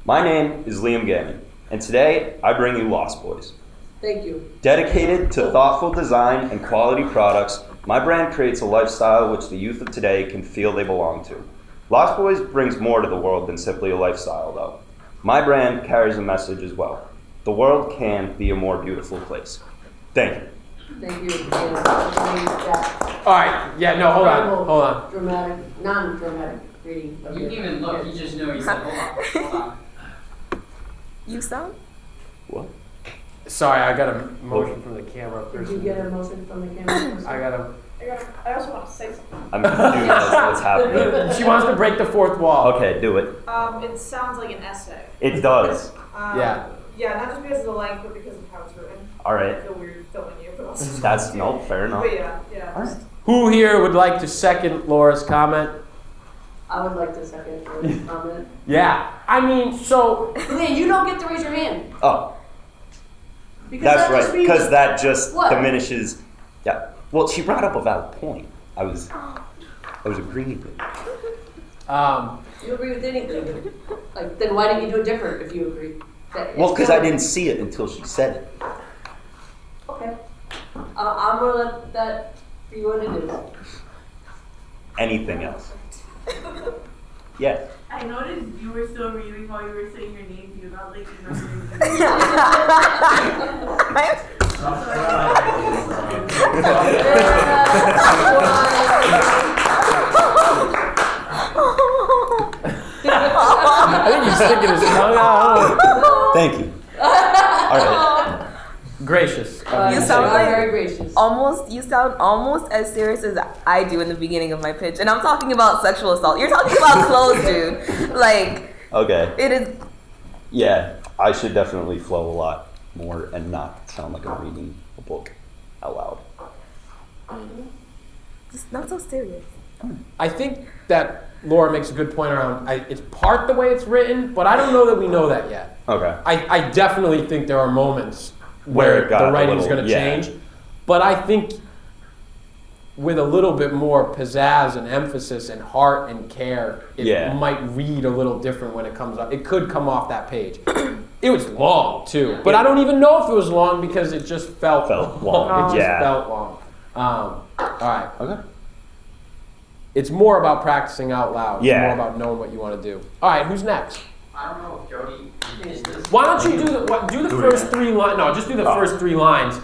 My name is Liam Gannon, and today I bring you Lost Boys. Thank you. Dedicated to thoughtful design and quality products, my brand creates a lifestyle which the youth of today can feel they belong to. Lost Boys brings more to the world than simply a lifestyle, though. My brand carries a message as well. The world can be a more beautiful place. Thank you. Thank you. All right. Yeah. No. Hold on. Dramatic, non-dramatic reading. You didn't even look. You just knew. You said, hold on. You sound? What? Sorry, I got a motion from the camera person. Did you get a motion from the camera person? I also want to say something. I'm confused as to what's happening. She wants to break the fourth wall. Okay, do it. It sounds like an essay. It does. Yeah. Yeah, not just because of the length, but because of how it's written. All right. I feel weird filming you, but also. That's, no, fair enough. But yeah. All right. Who here would like to second Laura's comment? I would like to second Laura's comment. Yeah. I mean, so. Leah, you don't get to raise your hand. Oh. Because That's that just right, means- because that just What? diminishes. Yeah. Well, she brought up a valid point. I was agreeing with it. You agree with anything. Like, then why didn't you do it different if you agree? Well, because I didn't see it until she said it. Okay. I'm gonna let that be what it is. Anything else? Yes. I noticed you were still reading while you were saying your name. Do you not like I think he's sticking his tongue out. Thank you. All right. Gracious. You sound very gracious. You sound almost as serious as I do in the beginning of my pitch. And I'm talking about sexual assault. You're talking about clothes, dude. Like, Okay. it is. Yeah, I should definitely flow a lot more and not sound like I'm reading a book out loud. Just not so serious. I think that Laura makes a good point around it's part the way it's written, but I don't know that we know that yet. Okay. I definitely think there are moments Where where it got the a writing's little- going to yeah. change, but I think with a little bit more pizzazz and emphasis and heart and care, it Yeah. might read a little different when it comes up. It could come off that page. It was long too, but I don't even know if it was long because it just felt long. It just Yeah. felt long. All right. Okay. It's more about practicing out loud. It's Yeah. more about knowing what you want to do. All right, who's next? I don't know if Jody finished this. Why don't you do the first three lines? No, just do the first 3 lines,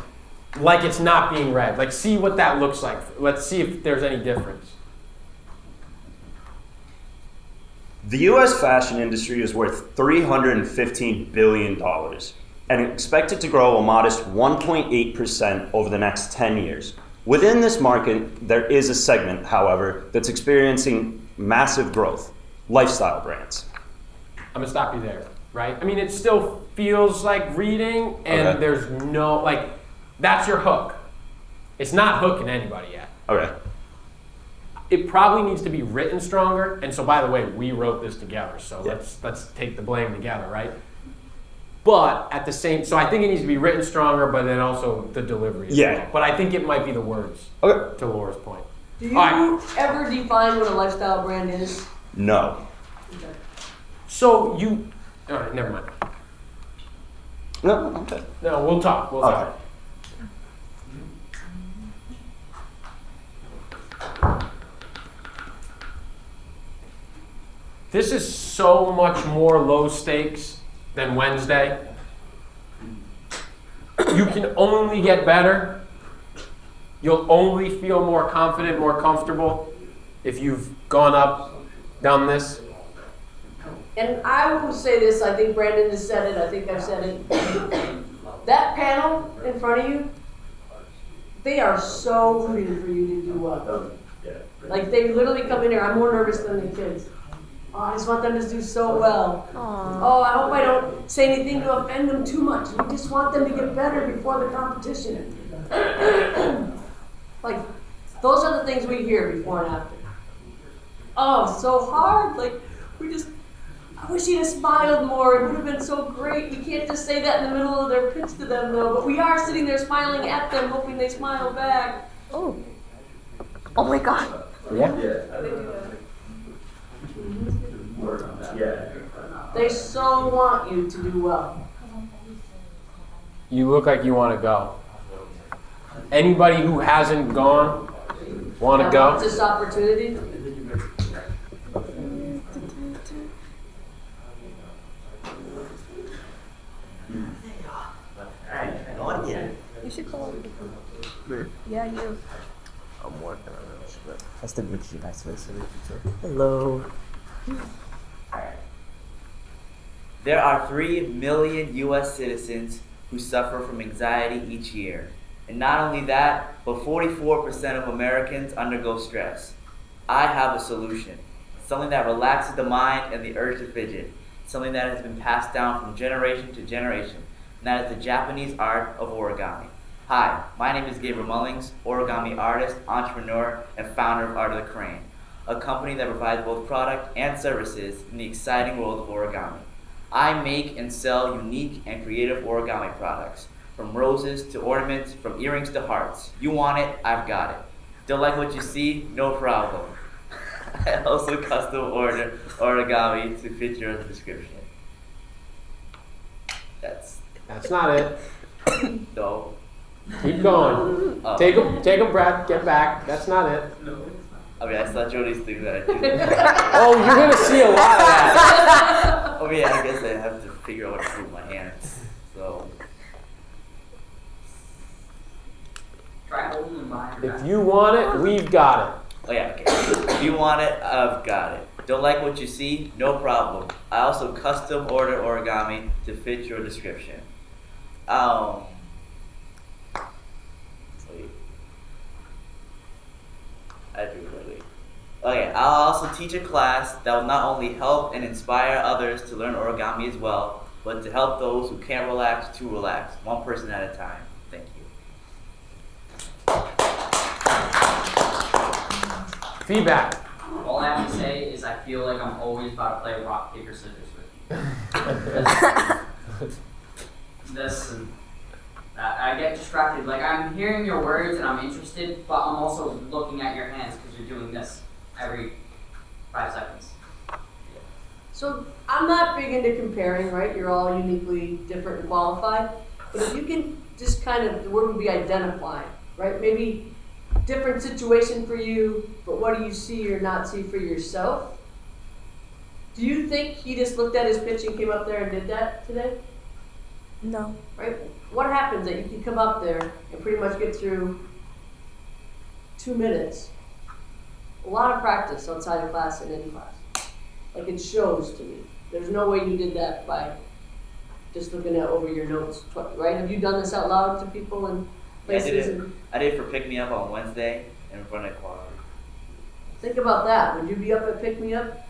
like it's not being read. Like, see what that looks like. Let's see if there's any difference. The U.S. fashion industry is worth $315 billion and expected to grow a modest 1.8% over the next 10 years. Within this market, there is a segment, however, that's experiencing massive growth: lifestyle brands. I'm gonna stop you there, right? I mean, it still feels like reading, and Okay. there's no, like, that's your hook. It's not hooking anybody yet. Okay. It probably needs to be written stronger, and so by the way, we wrote this together, so Yeah. let's take the blame together, right? But at the same, so I think it needs to be written stronger, but then also the delivery as Yeah. well. But I think it might be the words, Okay. to Laura's point. Do you ever define what a lifestyle brand is? No. So you, all right, never mind. No, okay. No, we'll talk. We'll talk. This is so much more low stakes than Wednesday. You can only get better. You'll only feel more confident, more comfortable if you've gone up, done this. And I will say this, I think Brandon has said it, I think I've said it. That panel in front of you, they are so rooting for you to do well. Like they literally come in here, I'm more nervous than the kids. Oh, I just want them to do so well. Oh, I hope I don't say anything to offend them too much. We just want them to get better before the competition. Like, those are the things we hear before and after. Oh, so hard. Like, I wish he'd have smiled more. It would have been so great. We can't just say that in the middle of their pitch to them, though. But we are sitting there smiling at them, hoping they smile back. Oh my God. Yeah. Yeah. They so want you to do well. You look like you want to go. Anybody who hasn't gone, want to go? This opportunity. You should call him. Yeah, you. I'm working on this. Nice to meet you. Nice to meet you. Hello. There are 3 million U.S. citizens who suffer from anxiety each year. And not only that, but 44% of Americans undergo stress. I have a solution. Something that relaxes the mind and the urge to fidget. Something that has been passed down from generation to generation. And that is the Japanese art of origami. Hi, my name is Gabriel Mullings, origami artist, entrepreneur, and founder of Art of the Crane, a company that provides both product and services in the exciting world of origami. I make and sell unique and creative origami products, from roses to ornaments, from earrings to hearts. You want it, I've got it. Don't like what you see? No problem. I also custom order origami to fit your description. That's not it. No. Keep going. Oh. Take a breath. Get back. That's not it. I mean, I saw Jody's thing that I did. Oh, you're gonna see a lot of that. I mean, I guess I have to figure out what to do with my hands. So. Try holding them behind your If you want it, we've got it. Oh yeah, okay. If you want it, I've got it. Don't like what you see? No problem. I also custom order origami to fit your description. Wait. I do really. Okay, I'll also teach a class that will not only help and inspire others to learn origami as well, but to help those who can't relax to relax, one person at a time. Thank you. Feedback. All I have to say is I feel like I'm always about to play rock, paper, scissors with you. This and I get distracted. Like I'm hearing your words and I'm interested, but I'm also looking at your hands because you're doing this every 5 seconds. So I'm not big into comparing, right? You're all uniquely different and qualified. But if you can just kind of, the word would be identify, right? Maybe different situation for you, but what do you see or not see for yourself? Do you think he just looked at his pitch and came up there and did that today? No. Right? What happens that you can come up there and pretty much get through 2 minutes? A lot of practice outside of class and in class. Like it shows to me. There's no way you did that by just looking at over your notes, right? Have you done this out loud to people and places? I did it for Pick Me Up on Wednesday in front of Quad. Think about that. Would you be up at Pick Me Up?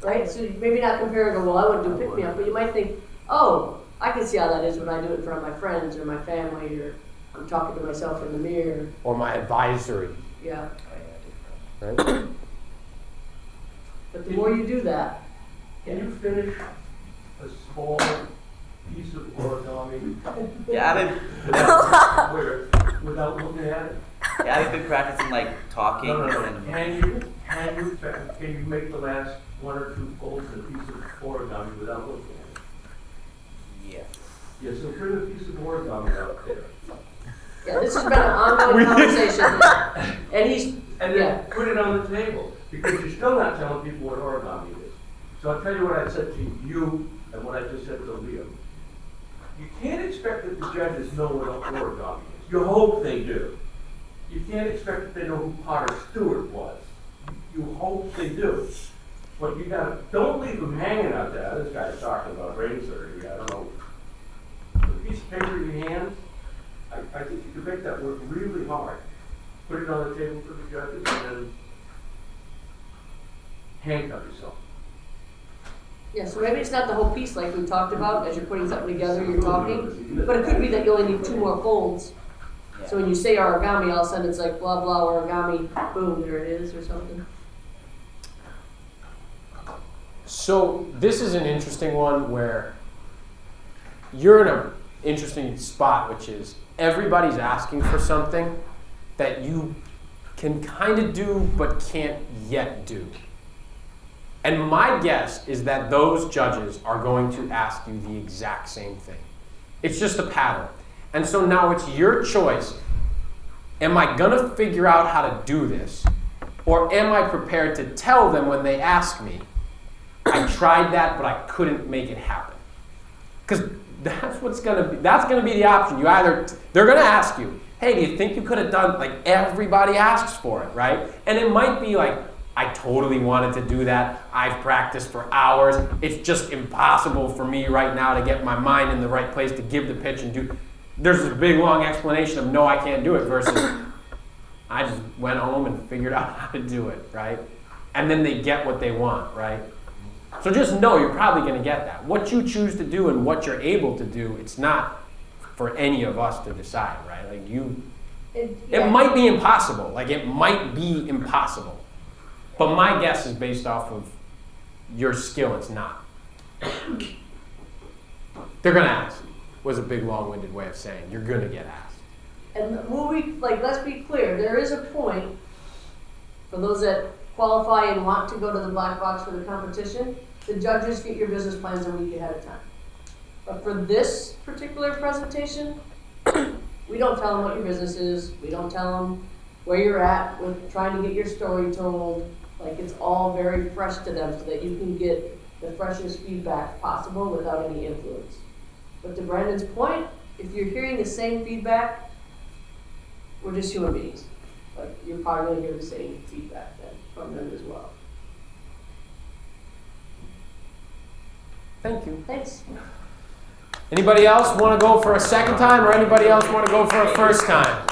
Right? So maybe not compare it to, well, I wouldn't do Pick Me Up, but you might think, oh, I can see how that is when I do it in front of my friends or my family, or I'm talking to myself in the mirror. Or my advisory. Yeah. Right? But the more you do that, Can you finish a small piece of origami? Yeah, I've been without looking at it? Yeah, I've been practicing like talking. No. And Can you make the last 1 or 2 folds in a piece of origami without looking at it? Yeah. Yeah, so bring a piece of origami out there. yeah, this has been an ongoing conversation. And then put it on the table, because you're still not telling people what origami is. So I'll tell you what I said to you and what I just said to Liam. You can't expect that the judges know what origami is. You hope they do. You can't expect that they know who Potter Stewart was. You hope they do. But you gotta, don't leave them hanging out there. This guy's talking about brain surgery, I don't know. A piece of paper in your hand, I think you can make that work really hard. Put it on the table for the judges and then handcuff yourself. Yeah, so maybe it's not the whole piece like we talked about, as you're putting something together, you're talking, but it could be that you only need 2 more folds. So when you say origami, all of a sudden it's like blah blah origami, boom, there it is, or something. So this is an interesting one where you're in an interesting spot, which is everybody's asking for something that you can kind of do but can't yet do. And my guess is that those judges are going to ask you the exact same thing. It's just a pattern. And so now it's your choice. Am I gonna figure out how to do this? Or am I prepared to tell them when they ask me, I tried that, but I couldn't make it happen? Because that's gonna be the option. They're gonna ask you, hey, do you think you could have done, like everybody asks for it, right? And it might be like, I totally wanted to do that. I've practiced for hours. It's just impossible for me right now to get my mind in the right place to give the pitch and do. There's this big long explanation of no, I can't do it versus I just went home and figured out how to do it, right? And then they get what they want, right? So just know you're probably going to get that. What you choose to do and what you're able to do, it's not for any of us to decide, right? Like it might be impossible. Like it might be impossible. But my guess is based off of your skill, it's not. They're going to ask. Was a big long-winded way of saying you're going to get asked. And the movie, like, let's be clear, there is a point for those that qualify and want to go to the black box for the competition. The judges get your business plans a week ahead of time. But for this particular presentation, we don't tell them what your business is. We don't tell them where you're at with trying to get your story told. Like, it's all very fresh to them so that you can get the freshest feedback possible without any influence. But to Brandon's point, if you're hearing the same feedback, we're just human beings. Like, you're probably going to hear the same feedback then from them as well. Thank you. Thanks. Anybody else want to go for a second time, or anybody else want to go for a first time?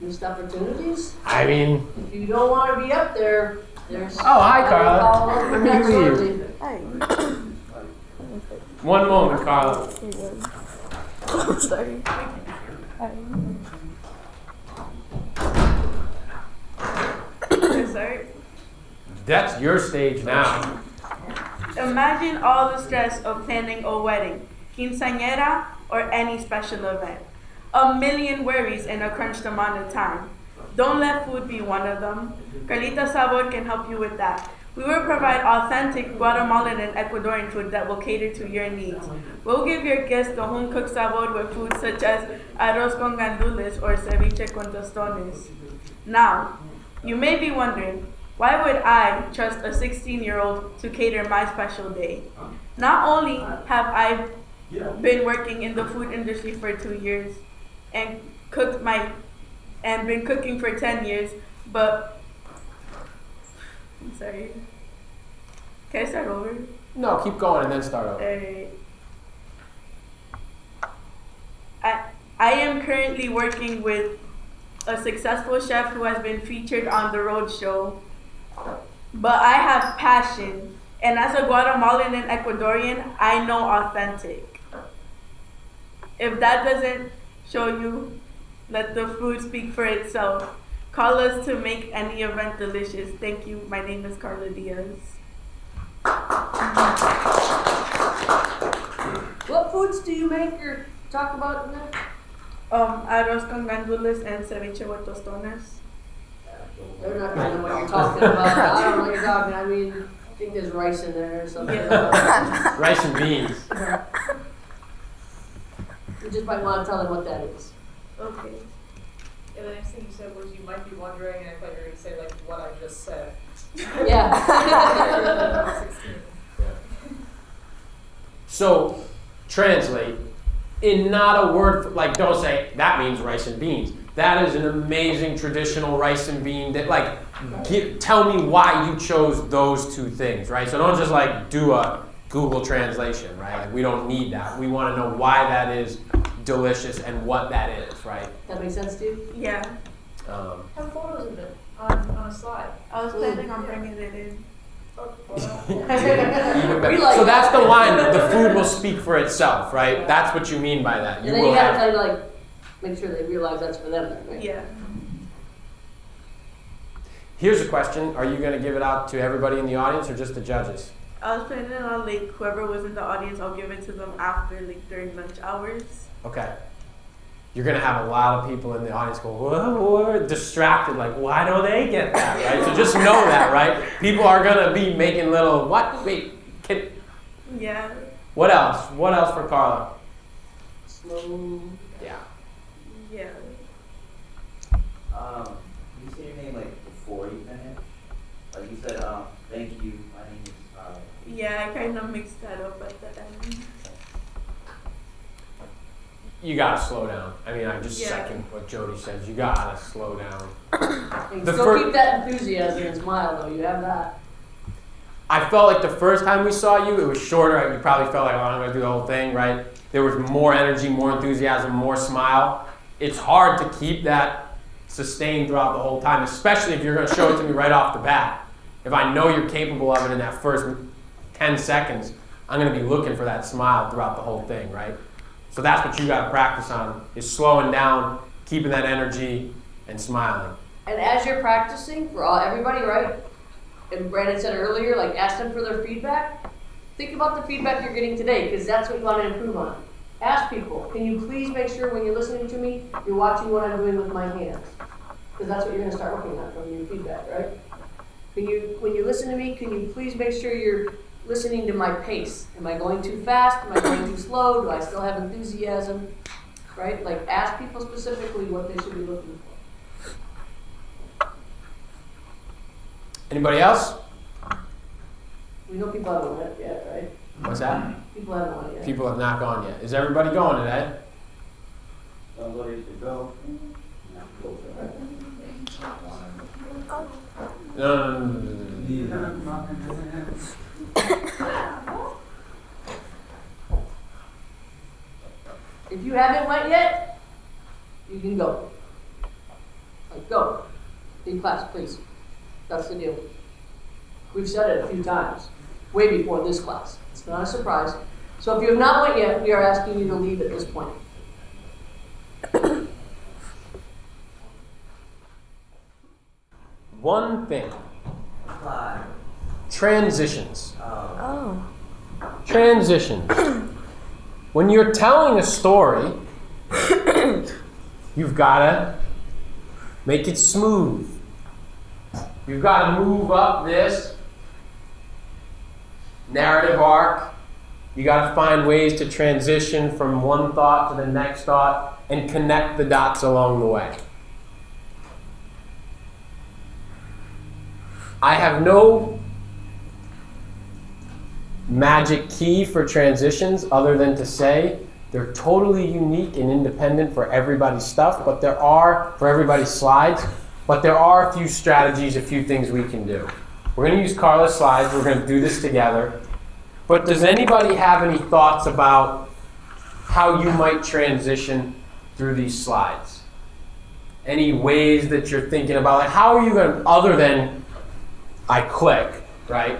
Missed opportunities? I mean, if you don't want to be up there, there's. Oh, hi, Carla. Let me leave. One moment, Carla. Sorry. Sorry. That's your stage now. Imagine all the stress of planning a wedding, quinceañera, or any special event. 1,000,000 worries in a crunched amount of time. Don't let food be one of them. Carlita Sabor can help you with that. We will provide authentic Guatemalan and Ecuadorian food that will cater to your needs. We'll give your guests the home-cooked sabor with foods such as arroz con gandules or ceviche con tostones. Now, you may be wondering, why would I trust a 16-year-old to cater my special day? Not only have I been working in the food industry for 2 years and been cooking for 10 years, but I'm sorry. Can I start over? No, keep going and then start over. I am currently working with a successful chef who has been featured on The Road Show, but I have passion, and as a Guatemalan and Ecuadorian, I know authentic. If that doesn't show you, let the food speak for itself. Call us to make any event delicious. Thank you. My name is Carla Diaz. What foods do you make or talk about in that? Arroz con gandules and ceviche with tostones. They're not going to know what you're talking about. I don't know what you're talking. I mean, I think there's rice in there or something. Yeah. Rice and beans. You just might want to tell them what that is. Okay. And the next thing you said was you might be wondering, and I thought you were going to say like what I just said. Yeah. 16. So, translate in not a word, like don't say, that means rice and beans. That is an amazing traditional rice and bean that tell me why you chose those two things, right? So don't just like do a Google translation, right? Like we don't need that. We want to know why that is delicious and what that is, right? That makes sense to you? Yeah. Have photos of it on a slide. I was planning on bringing it in. Even better. So that's the line. The food will speak for itself, right? That's what you mean by that. And then you gotta kind of like make sure they realize that's for them, right? Yeah. Here's a question. Are you going to give it out to everybody in the audience or just the judges? I was planning on like whoever was in the audience, I'll give it to them after like during lunch hours. Okay. You're going to have a lot of people in the audience go, whoa, distracted, like, why don't they get that, right? So just know that, right? People are going to be making little, what? Wait, Yeah. what else? What else for Carla? Slow. Yeah. Yeah. You say your name like before you finish? Like you said, thank you, my name is, Yeah, I kind of mixed that up at the end. You got to slow down. I mean, I just Yeah. second what Jody says. You got to slow down. And still keep that enthusiasm and smile though, you have that. I felt like the first time we saw you, it was shorter. You probably felt like, oh, I'm going to do the whole thing, right? There was more energy, more enthusiasm, more smile. It's hard to keep that sustained throughout the whole time, especially if you're going to show it to me right off the bat. If I know you're capable of it in that first 10 seconds, I'm going to be looking for that smile throughout the whole thing, right? So that's what you got to practice on, is slowing down, keeping that energy, and smiling. And as you're practicing, for everybody, right? And Brandon said earlier, like ask them for their feedback. Think about the feedback you're getting today, because that's what you want to improve on. Ask people, can you please make sure when you're listening to me, you're watching what I'm doing with my hands? Because that's what you're going to start working on from your feedback, right? When you listen to me, can you please make sure you're listening to my pace? Am I going too fast? Am I going too slow? Do I still have enthusiasm? Right? Like ask people specifically what they should be looking for. Anybody else? We know people haven't went yet, right? What's that? People haven't won yet. People have not gone yet. Is everybody going today? Somebody should go. No. If you haven't went yet, you can go. Like, go. In class, please. That's the deal. We've said it a few times, way before this class. It's not a surprise. So if you have not went yet, we are asking you to leave at this point. One thing. Transitions. Oh. Transitions. When you're telling a story, you've got to make it smooth. You've got to move up this narrative arc. You got to find ways to transition from one thought to the next thought and connect the dots along the way. I have no magic key for transitions other than to say they're totally unique and independent for everybody's stuff, but there are, for everybody's slides, but there are a few strategies, a few things we can do. We're going to use Carla's slides. We're going to do this together. But does anybody have any thoughts about how you might transition through these slides? Any ways that you're thinking about, like how are you going to, other than I click, right?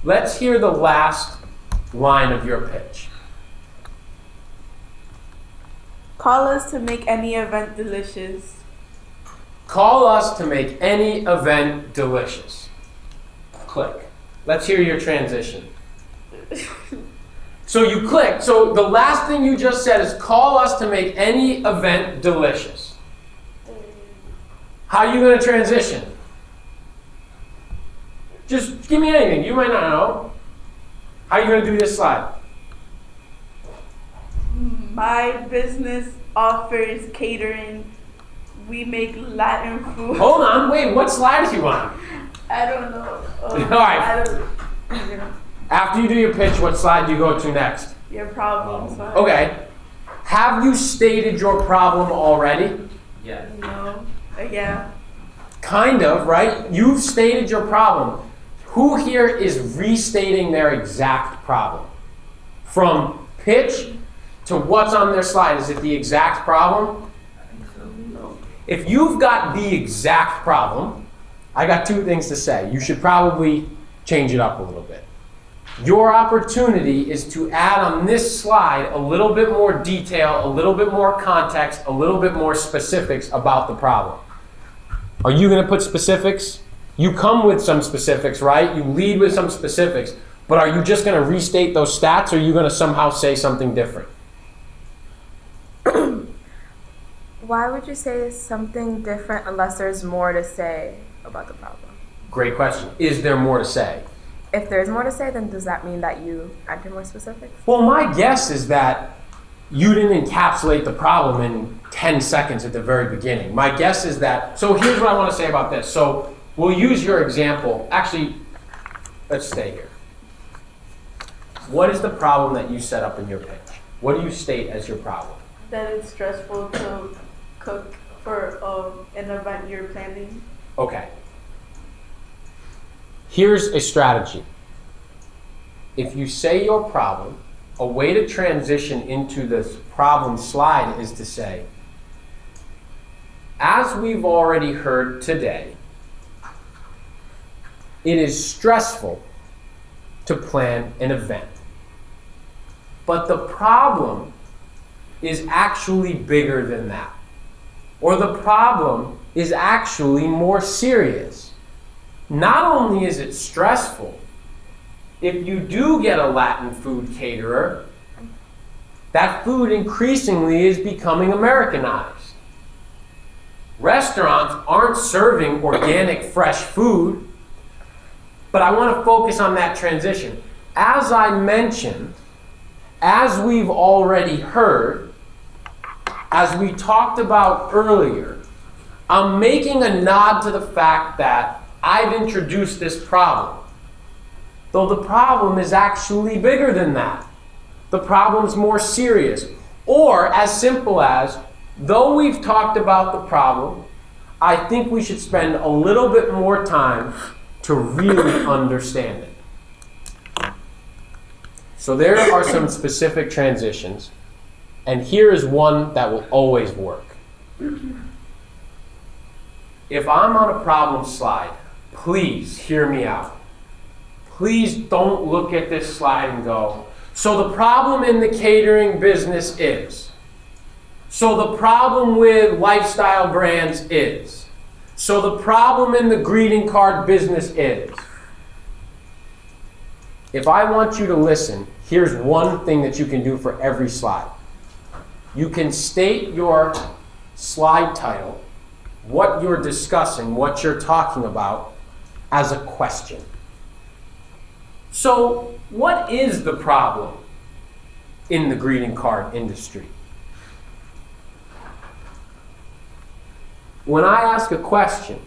Let's hear the last line of your pitch. Call us to make any event delicious. Call us to make any event delicious. Click. Let's hear your transition. So you click. So the last thing you just said is call us to make any event delicious. How are you going to transition? Just give me anything. You might not know. How are you going to do this slide? My business offers catering. We make Latin food. Hold on. Wait. What slide is you on? I don't know. All right. I don't. After you do your pitch, what slide do you go to next? Your problem. Slide. Okay. Have you stated your problem already? Yeah. No. Yeah. Kind of, right? You've stated your problem. Who here is restating their exact problem? From pitch to what's on their slide, is it the exact problem? If you've got the exact problem, I got two things to say. You should probably change it up a little bit. Your opportunity is to add on this slide a little bit more detail, a little bit more context, a little bit more specifics about the problem. Are you going to put specifics? You come with some specifics, right? You lead with some specifics. But are you just going to restate those stats, or are you going to somehow say something different? Why would you say something different unless there's more to say about the problem? Great question. Is there more to say? If there's more to say, then does that mean that you enter more specifics? Well, my guess is that you didn't encapsulate the problem in 10 seconds at the very beginning. My guess is that, so here's what I want to say about this. So we'll use your example. Actually, let's stay here. What is the problem that you set up in your pitch? What do you state as your problem? That it's stressful to cook for an event you're planning. Okay. Here's a strategy. If you say your problem, a way to transition into this problem slide is to say, as we've already heard today, it is stressful to plan an event. But the problem is actually bigger than that. Or the problem is actually more serious. Not only is it stressful, if you do get a Latin food caterer, that food increasingly is becoming Americanized. Restaurants aren't serving organic, fresh food, but I want to focus on that transition. As I mentioned, as we've already heard, as we talked about earlier, I'm making a nod to the fact that I've introduced this problem. Though the problem is actually bigger than that. The problem's more serious. Or as simple as, though we've talked about the problem, I think we should spend a little bit more time to really understand it. So there are some specific transitions, and here is one that will always work. If I'm on a problem slide, please hear me out. Please don't look at this slide and go, so the problem in the catering business is. So the problem with lifestyle brands is. So the problem in the greeting card business is. If I want you to listen, here's one thing that you can do for every slide. You can state your slide title, what you're discussing, what you're talking about, as a question. So, what is the problem in the greeting card industry? When I ask a question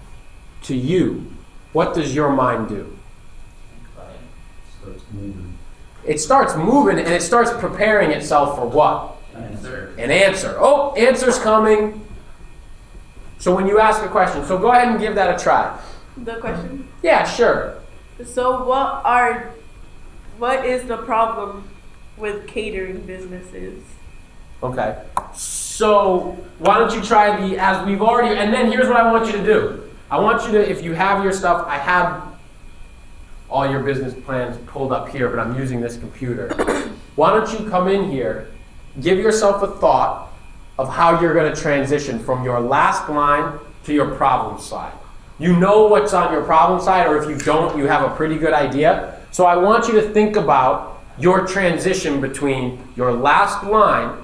to you, what does your mind do? It starts moving and it starts preparing itself for what? An answer. Oh, answer's coming. So when you ask a question, so go ahead and give that a try. The question? Yeah, sure. So what is the problem with catering businesses? Okay. So why don't you try the, as we've already, and then here's what I want you to do. I want you to, if you have your stuff, I have all your business plans pulled up here, but I'm using this computer. Why don't you come in here, give yourself a thought of how you're going to transition from your last line to your problem slide. You know what's on your problem slide, or if you don't, you have a pretty good idea. So I want you to think about your transition between your last line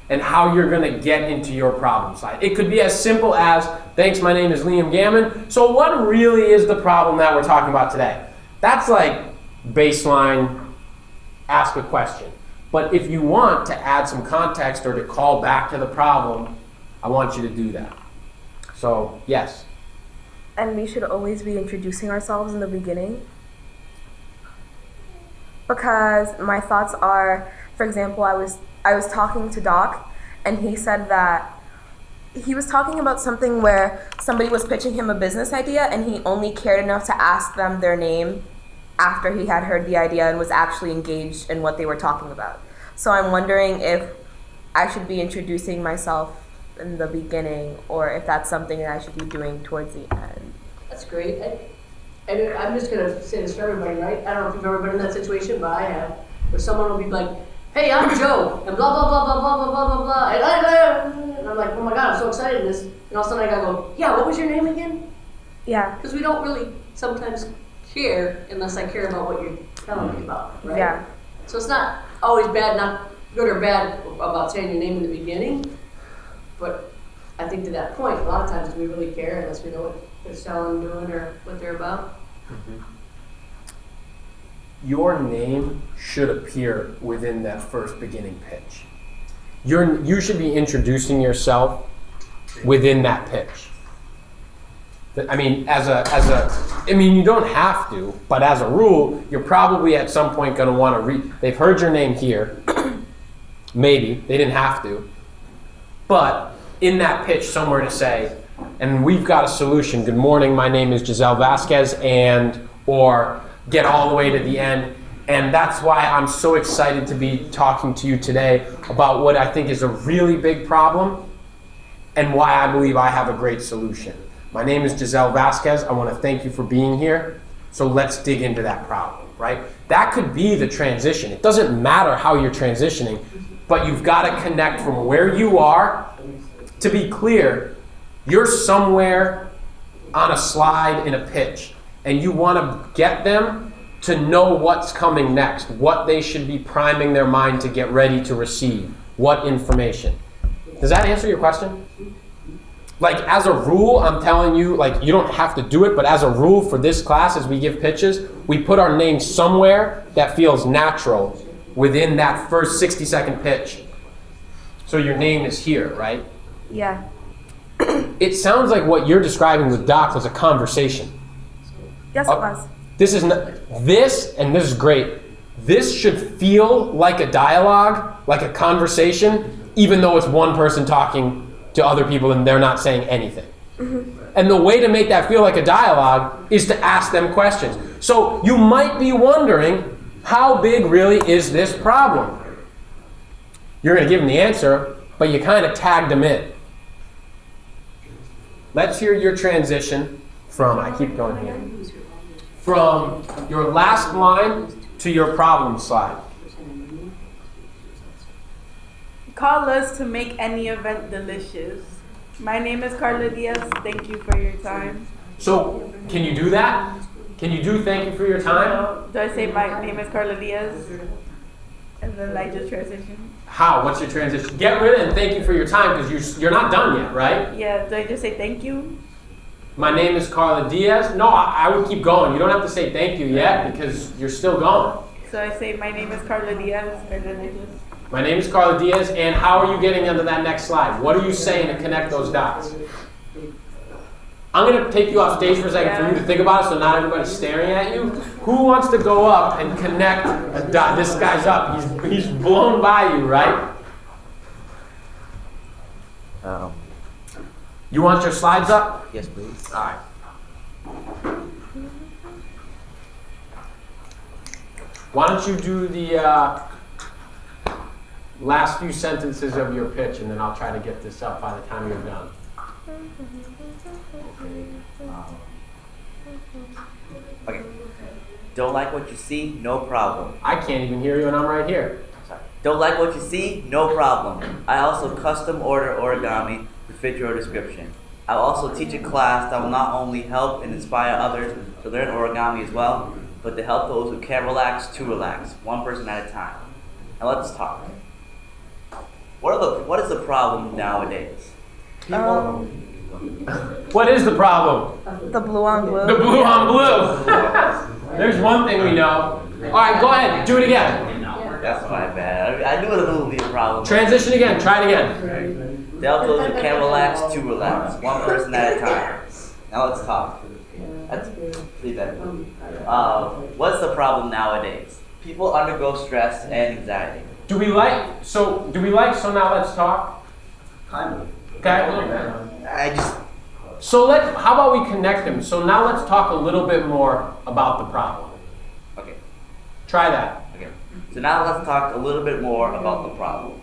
and how you're going to get into your problem slide. It could be as simple as, thanks, my name is Liam Gammon. So what really is the problem that we're talking about today? That's like baseline, ask a question. But if you want to add some context or to call back to the problem, I want you to do that. So, yes. And we should always be introducing ourselves in the beginning. Because my thoughts are, for example, I was talking to Doc, and he said that he was talking about something where somebody was pitching him a business idea, and he only cared enough to ask them their name after he had heard the idea and was actually engaged in what they were talking about. So I'm wondering if I should be introducing myself in the beginning, or if that's something that I should be doing towards the end. That's great. And I'm just gonna say this for everybody, right? I don't know if you've ever been in that situation, but I have, where someone will be like, "Hey, I'm Joe," and blah blah blah blah blah blah blah blah blah, and I'm like, "Oh my God, I'm so excited!" This, and all of a sudden I gotta go, "Yeah, what was your name again?" Yeah. Because we don't really sometimes care unless I care about what you're telling me about, right? Yeah. So it's not always bad, not good or bad about saying your name in the beginning, but I think to that point, a lot of times do we really care unless we know what they're selling, doing, or what they're about? Your name should appear within that first beginning pitch. You should be introducing yourself within that pitch. I mean, you don't have to, but as a rule, you're probably at some point going to want to read. They've heard your name here. Maybe. They didn't have to. But in that pitch, somewhere to say, and we've got a solution. Good morning, my name is Giselle Vasquez, or get all the way to the end. And that's why I'm so excited to be talking to you today about what I think is a really big problem and why I believe I have a great solution. My name is Giselle Vasquez. I want to thank you for being here. So let's dig into that problem, right? That could be the transition. It doesn't matter how you're transitioning, but you've got to connect from where you are. To be clear, you're somewhere on a slide in a pitch, and you want to get them to know what's coming next, what they should be priming their mind to get ready to receive, what information. Does that answer your question? Like, as a rule, I'm telling you, like, you don't have to do it, but as a rule for this class, as we give pitches, we put our name somewhere that feels natural within that first 60-second pitch. So your name is here, right? Yeah. It sounds like what you're describing with Doc was a conversation. Yes, it was. This is great. This should feel like a dialogue, like a conversation, even though it's one person talking to other people and they're not saying anything. Mm-hmm. And the way to make that feel like a dialogue is to ask them questions. So you might be wondering, how big really is this problem? You're going to give them the answer, but you kind of tagged them in. Let's hear your transition from, I keep going here, from your last line to your problem slide. Call us to make any event delicious. My name is Carla Diaz. Thank you for your time. So, can you do that? Can you do thank you for your time? Do I say my name is Carla Diaz? And then I just transition? How? What's your transition? Get rid of it and thank you for your time because you're not done yet, right? Yeah, do I just say thank you? My name is Carla Diaz. No, I would keep going. You don't have to say thank you yet because you're still going. So I say my name is Carla Diaz, and then I just... My name is Carla Diaz, and how are you getting onto that next slide? What are you saying to connect those dots? I'm going to take you off stage for a second for you to think about it so not everybody's staring at you. Who wants to go up and connect a dot? This guy's up. He's blown by you, right? You want your slides up? Yes, please. All right. Why don't you do the last few sentences of your pitch, and then I'll try to get this up by the time you're done. Okay. Don't like what you see? No problem. I can't even hear you, and I'm right here. Sorry. Don't like what you see? No problem. I also custom order origami to fit your description. I'll also teach a class that will not only help and inspire others to learn origami as well, but to help those who can't relax to relax, one person at a time. Now let's talk. What is the problem nowadays? What is the problem? The blue on blue. The blue on blue. There's one thing we know. All right, go ahead. Do it again. That's my bad. I knew it would be a problem. Transition again. Try it again. To help those who can't relax to relax, one person at a time. Now let's talk. That's pretty better. What's the problem nowadays? People undergo stress and anxiety. So now let's talk? Kind of. Okay, a little bit. How about we connect them? So now let's talk a little bit more about the problem. Okay. Try that. Okay. So now let's talk a little bit more about the problem.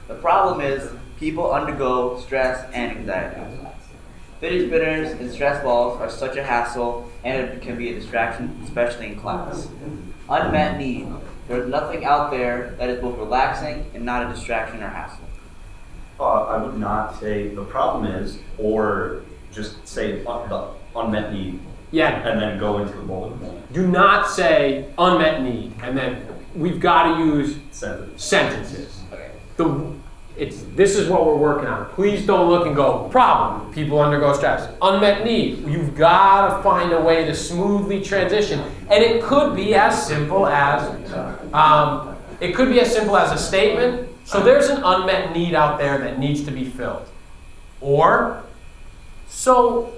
The problem is people undergo stress and anxiety. Fidget spinners and stress balls are such a hassle and it can be a distraction, especially in class. Unmet need. There's nothing out there that is both relaxing and not a distraction or hassle. I would not say the problem is, or just say the unmet need. Yeah. And then go into the bullet point. Do not say unmet need, and then we've got to use sentences. This is what we're working on. Please don't look and go, problem, people undergo stress. Unmet need, you've got to find a way to smoothly transition. And it could be as simple as, a statement. So there's an unmet need out there that needs to be filled. Or, so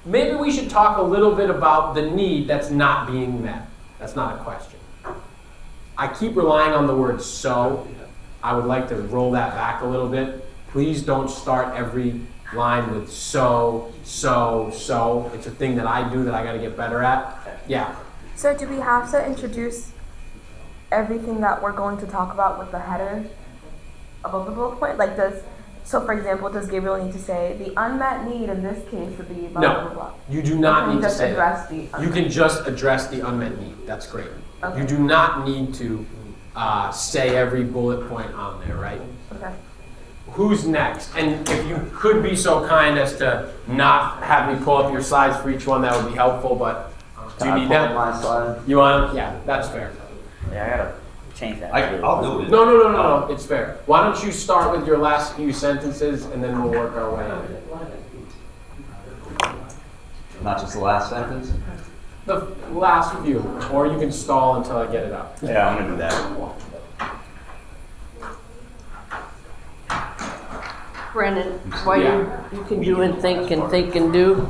maybe we should talk a little bit about the need that's not being met. That's not a question. I keep relying on the word so. I would like to roll that back a little bit. Please don't start every line with so. It's a thing that I do that I got to get better at. Yeah. So do we have to introduce everything that we're going to talk about with the header above the bullet point? So for example, does Gabriel need to say the unmet need in this case would be blah, blah, blah, blah? You do not need to say that. You can just address the unmet need. That's great. Okay. You do not need to say every bullet point on there, right? Okay. Who's next? And if you could be so kind as to not have me pull up your slides for each one, that would be helpful, but do you need that? My slide? You want? Yeah, that's fair. Yeah, I gotta change that. I'll do it. No, it's fair. Why don't you start with your last few sentences and then we'll work our way on it. Not just the last sentence? The last few, or you can stall until I get it up. Yeah, I'm gonna do that. Brandon, while you can do and think and do.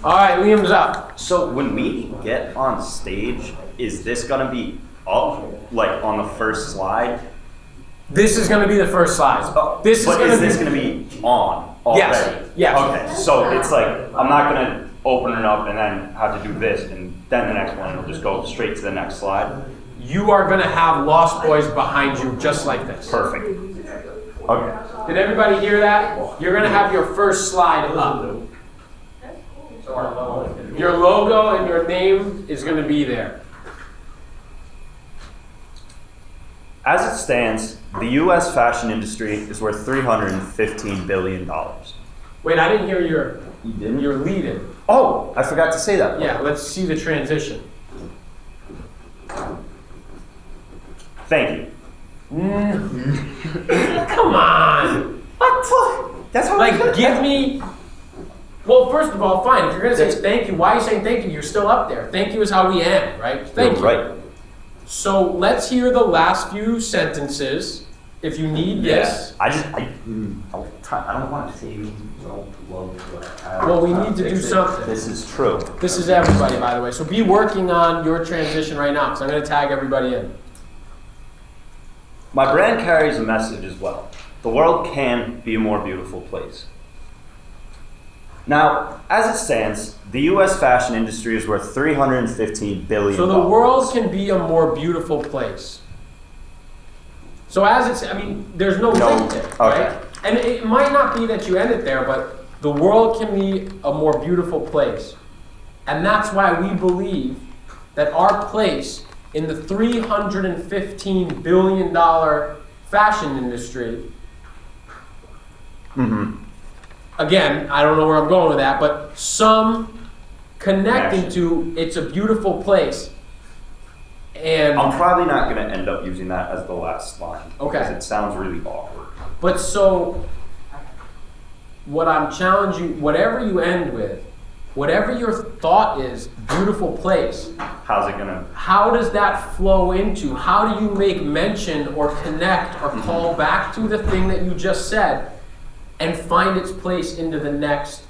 All right, Liam's up. So when we get on stage, is this gonna be up, like on the first slide? This is gonna be the first slide. This but is this gonna be on already? Yes. Okay, so it's like, I'm not gonna open it up and then have to do this and then the next one, it'll just go straight to the next slide? You are gonna have Lost Boys behind you just like this. Perfect. Okay. Did everybody hear that? You're gonna have your first slide up. Your logo and your name is gonna be there. As it stands, the U.S. fashion industry is worth $315 billion. Wait, I didn't hear your. You didn't? Your lead-in. Oh, I forgot to say that. Yeah, let's see the transition. Thank you. Come on. What? That's how. Like, give me. Well, first of all, fine. If you're gonna say thank you, why are you saying thank you? You're still up there. Thank you is how we end, right? Thank you. Right. So let's hear the last few sentences. If you need this. I don't want to say you don't love what I have. Well, we need to do something. This is true. This is everybody, by the way. So be working on your transition right now, because I'm going to tag everybody in. My brand carries a message as well. The world can be a more beautiful place. Now, as it stands, the U.S. fashion industry is worth $315 billion. So the world can be a more beautiful place. So as it's, I mean, there's no link there, right? Okay. And it might not be that you end it there, but the world can be a more beautiful place. And that's why we believe that our place in the $315 billion fashion industry, again, I don't know where I'm going with that, but some connecting to it's a beautiful place. And I'm probably not going to end up using that as the last line. Okay. Because it sounds really awkward. But so, what I'm challenging, whatever you end with, whatever your thought is, beautiful place. How's it going to? How does that flow into? How do you make mention or connect or call back to the thing that you just said and find its place into the next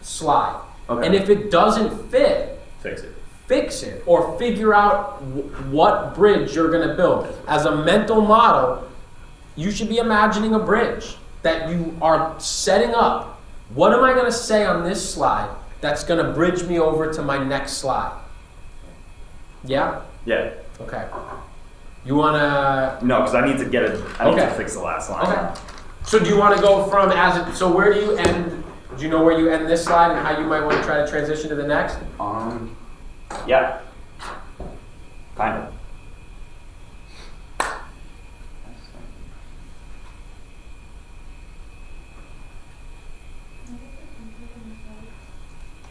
slide? Okay. And if it doesn't fit, fix it or figure out what bridge you're going to build. As a mental model, you should be imagining a bridge that you are setting up. What am I going to say on this slide that's going to bridge me over to my next slide? Yeah? Yeah. Okay. You wanna... No, because I need to get it. I need Okay. to fix the last line. Okay. So do you want to go from so where do you end? Do you know where you end this slide and how you might want to try to transition to the next? Yeah. Kind of.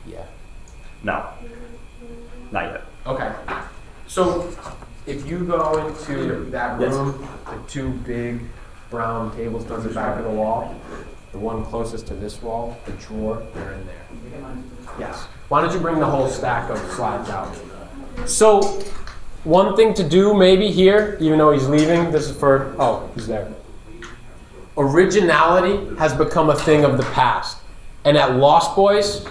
Yeah. No. Not yet. Okay. So if you go into that Yes. room, the two big brown tables towards the back of the wall, the one closest to this wall, the drawer, they're in there. Yes. Why don't you bring the whole stack of slides out? So one thing to do maybe here, even though he's leaving, this is for, oh, he's there. Originality has become a thing of the past. And at Lost Boys,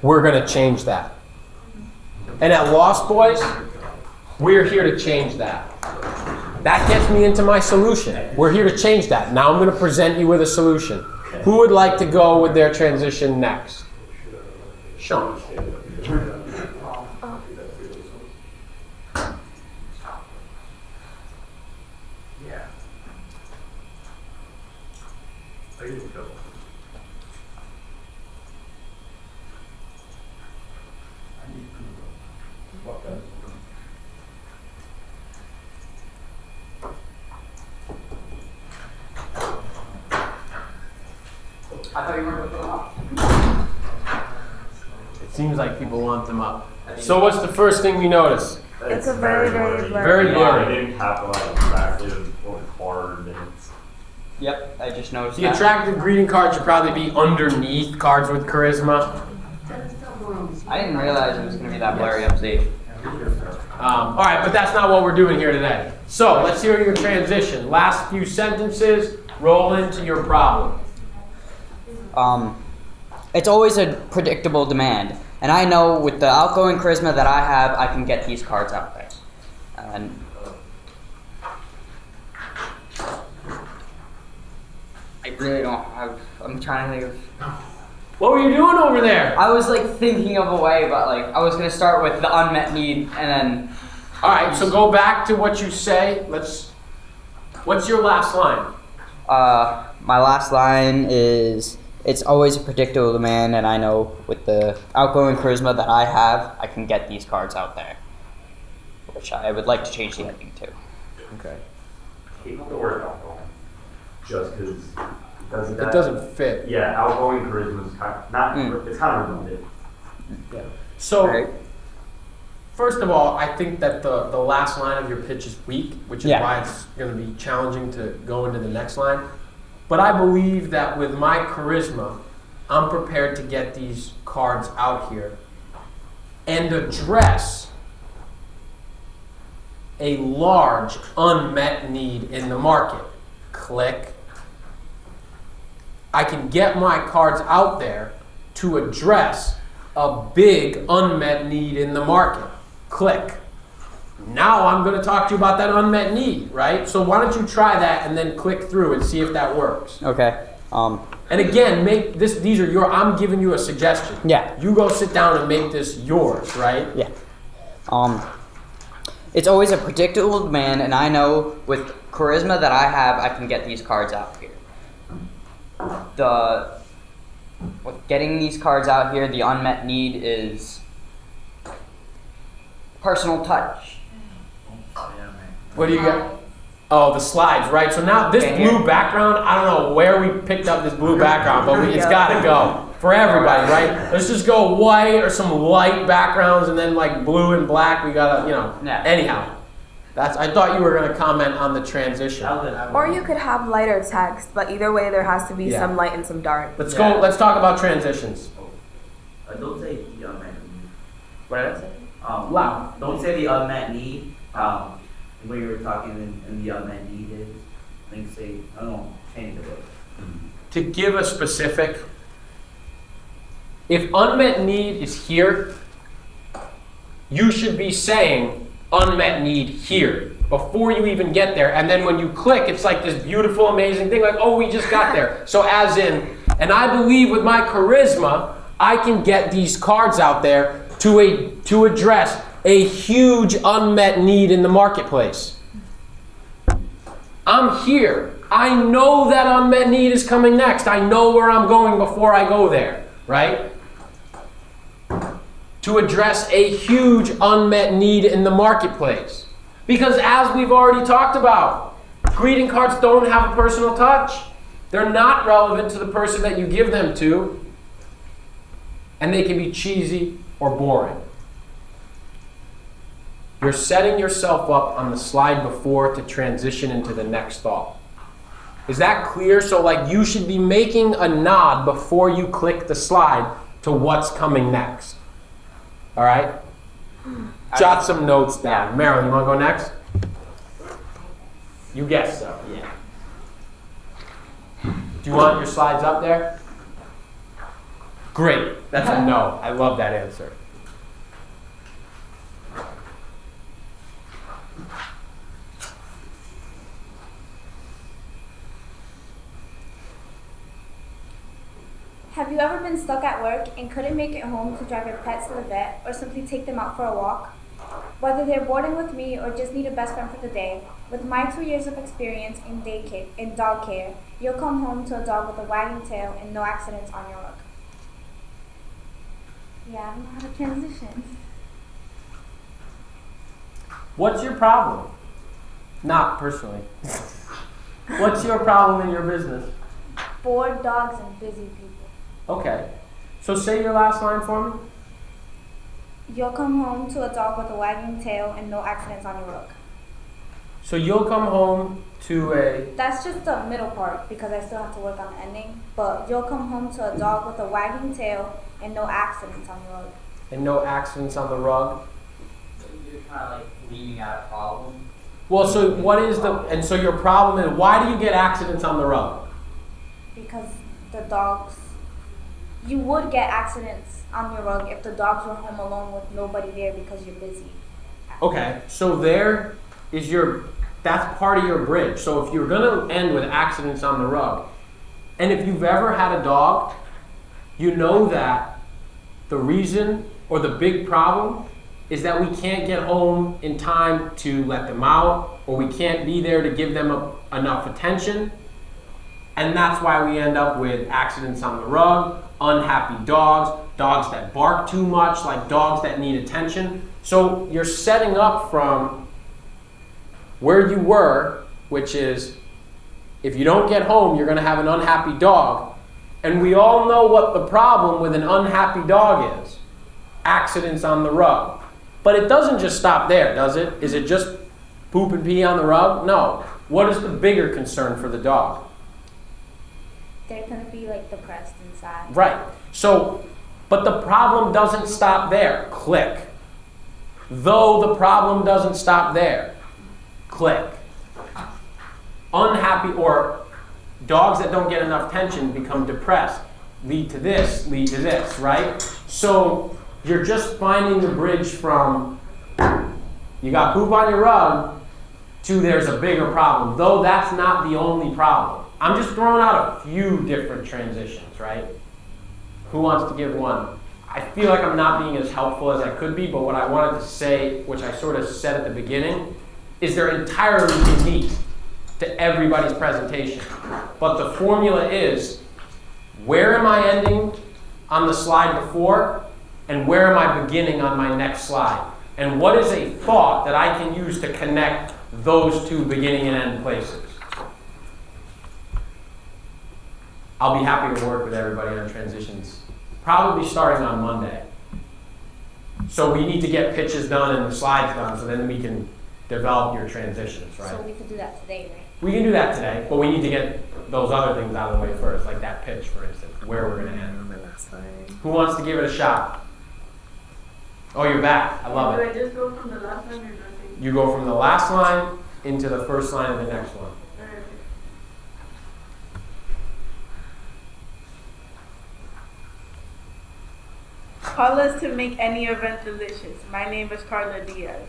we're going to change that. And at Lost Boys, we're here to change that. That gets me into my solution. We're here to change that. Now I'm going to present you with a solution. Who would like to go with their transition next? Sean. Yeah. I didn't go. I thought you weren't going to put them up. It seems like people want them up. So what's the first thing we notice? It's a very, very blurry. Very They blurry. didn't capitalize attractive or hard. And Yep, I just noticed The that. attractive greeting card should probably be underneath cards with charisma. I didn't realize it was going to be that blurry up stage. All right, but that's not what we're doing here today. So let's hear your transition. Last few sentences, roll into your problem. It's always a predictable demand, and I know with the outgoing charisma that I have, I can get these cards out there. And I really don't have. I'm trying to think of. What were you doing over there? I was like thinking of a way, but like I was gonna start with the unmet need, and then. All right, so go back to what you say. What's your last line? My last line is, it's always a predictable demand, and I know with the outgoing charisma that I have, I can get these cards out there. Which I would like to change the ending to. Okay. Take the word outgoing. Just because It doesn't fit. Yeah, outgoing charisma is kind of not. It's kind of redundant. Yeah. So, first of all, I think that the last line of your pitch is weak, which is why it's going to be challenging to go into the next line. But I believe that with my charisma, I'm prepared to get these cards out here and address a large unmet need in the market. Click. I can get my cards out there to address a big unmet need in the market. Click. Now I'm going to talk to you about that unmet need, right? So why don't you try that and then click through and see if that works. Okay. And again, make this. These are your. I'm giving you a suggestion. Yeah. You go sit down and make this yours, right? Yeah. It's always a predictable demand, and I know with charisma that I have, I can get these cards out here. With getting these cards out here, the unmet need is personal touch. What do you got? Oh, the slides, right? So now this blue background, I don't know where we picked up this blue background, but it's got to go for everybody, right? Let's just go white or some light backgrounds, and then like blue and black. We gotta, Anyhow, I thought you were gonna comment on the transition. Or you could have lighter text, but either way, there has to be some light and some dark. Let's go. Let's talk about transitions. Don't say the unmet need. What did I say? Loud. Don't say the unmet need. When you were talking and the unmet need is, I think say, I don't know, change the word. To give a specific, if unmet need is here, you should be saying unmet need here before you even get there. And then when you click, it's like this beautiful, amazing thing, like, oh, we just got there. So as in, and I believe with my charisma, I can get these cards out there to address a huge unmet need in the marketplace. I'm here. I know that unmet need is coming next. I know where I'm going before I go there, right? To address a huge unmet need in the marketplace. Because as we've already talked about, greeting cards don't have a personal touch. They're not relevant to the person that you give them to. And they can be cheesy or boring. You're setting yourself up on the slide before to transition into the next thought. Is that clear? So like you should be making a nod before you click the slide to what's coming next. All right? Jot some notes down. Marilyn, you want to go next? You guess so. Yeah. Do you want your slides up there? Great. That's a no. I love that answer. Have you ever been stuck at work and couldn't make it home to drive your pets to the vet or simply take them out for a walk? Whether they're boarding with me or just need a best friend for the day, with my 2 years of experience in dog care, you'll come home to a dog with a wagging tail and no accidents on your rug. Yeah, I don't know how to transition. What's your problem? Not personally. What's your problem in your business? Bored dogs and busy people. Okay. So say your last line for me. You'll come home to a dog with a wagging tail and no accidents on your rug. So you'll come home to a... That's just the middle part because I still have to work on the ending. But you'll come home to a dog with a wagging tail and no accidents on the rug. And no accidents on the rug. You're kind of like leaving out a problem. Well, so what is the... And so your problem is, why do you get accidents on the rug? Because the dogs... You would get accidents on your rug if the dogs were home alone with nobody there because you're busy. Okay, so there is your... That's part of your bridge. So if you're going to end with accidents on the rug, and if you've ever had a dog, you know that the reason or the big problem is that we can't get home in time to let them out, or we can't be there to give them enough attention. And that's why we end up with accidents on the rug, unhappy dogs, dogs that bark too much, like dogs that need attention. So you're setting up from where you were, which is if you don't get home, you're going to have an unhappy dog. And we all know what the problem with an unhappy dog is. Accidents on the rug. But it doesn't just stop there, does it? Is it just poop and pee on the rug? No. What is the bigger concern for the dog? They're going to be like depressed inside. Right. So, but the problem doesn't stop there. Click. Though the problem doesn't stop there. Click. Unhappy or dogs that don't get enough attention become depressed. Lead to this, right? So you're just finding the bridge from you got poop on your rug to there's a bigger problem. Though that's not the only problem. I'm just throwing out a few different transitions, right? Who wants to give one? I feel like I'm not being as helpful as I could be, but what I wanted to say, which I sort of said at the beginning, is they're entirely unique to everybody's presentation. But the formula is, where am I ending on the slide before, and where am I beginning on my next slide? And what is a thought that I can use to connect those two beginning and end places? I'll be happy to work with everybody on transitions, probably starting on Monday. So we need to get pitches done and the slides done so then we can develop your transitions, right? So we could do that today, right? We can do that today, but we need to get those other things out of the way first, like that pitch, for instance, where we're going to end. Who wants to give it a shot? Oh, you're back. I love Do it. I just go from the last line or do I take? You go from the last line into the first line of the next one. Alright. Call us to make any event delicious. My name is Carla Diaz.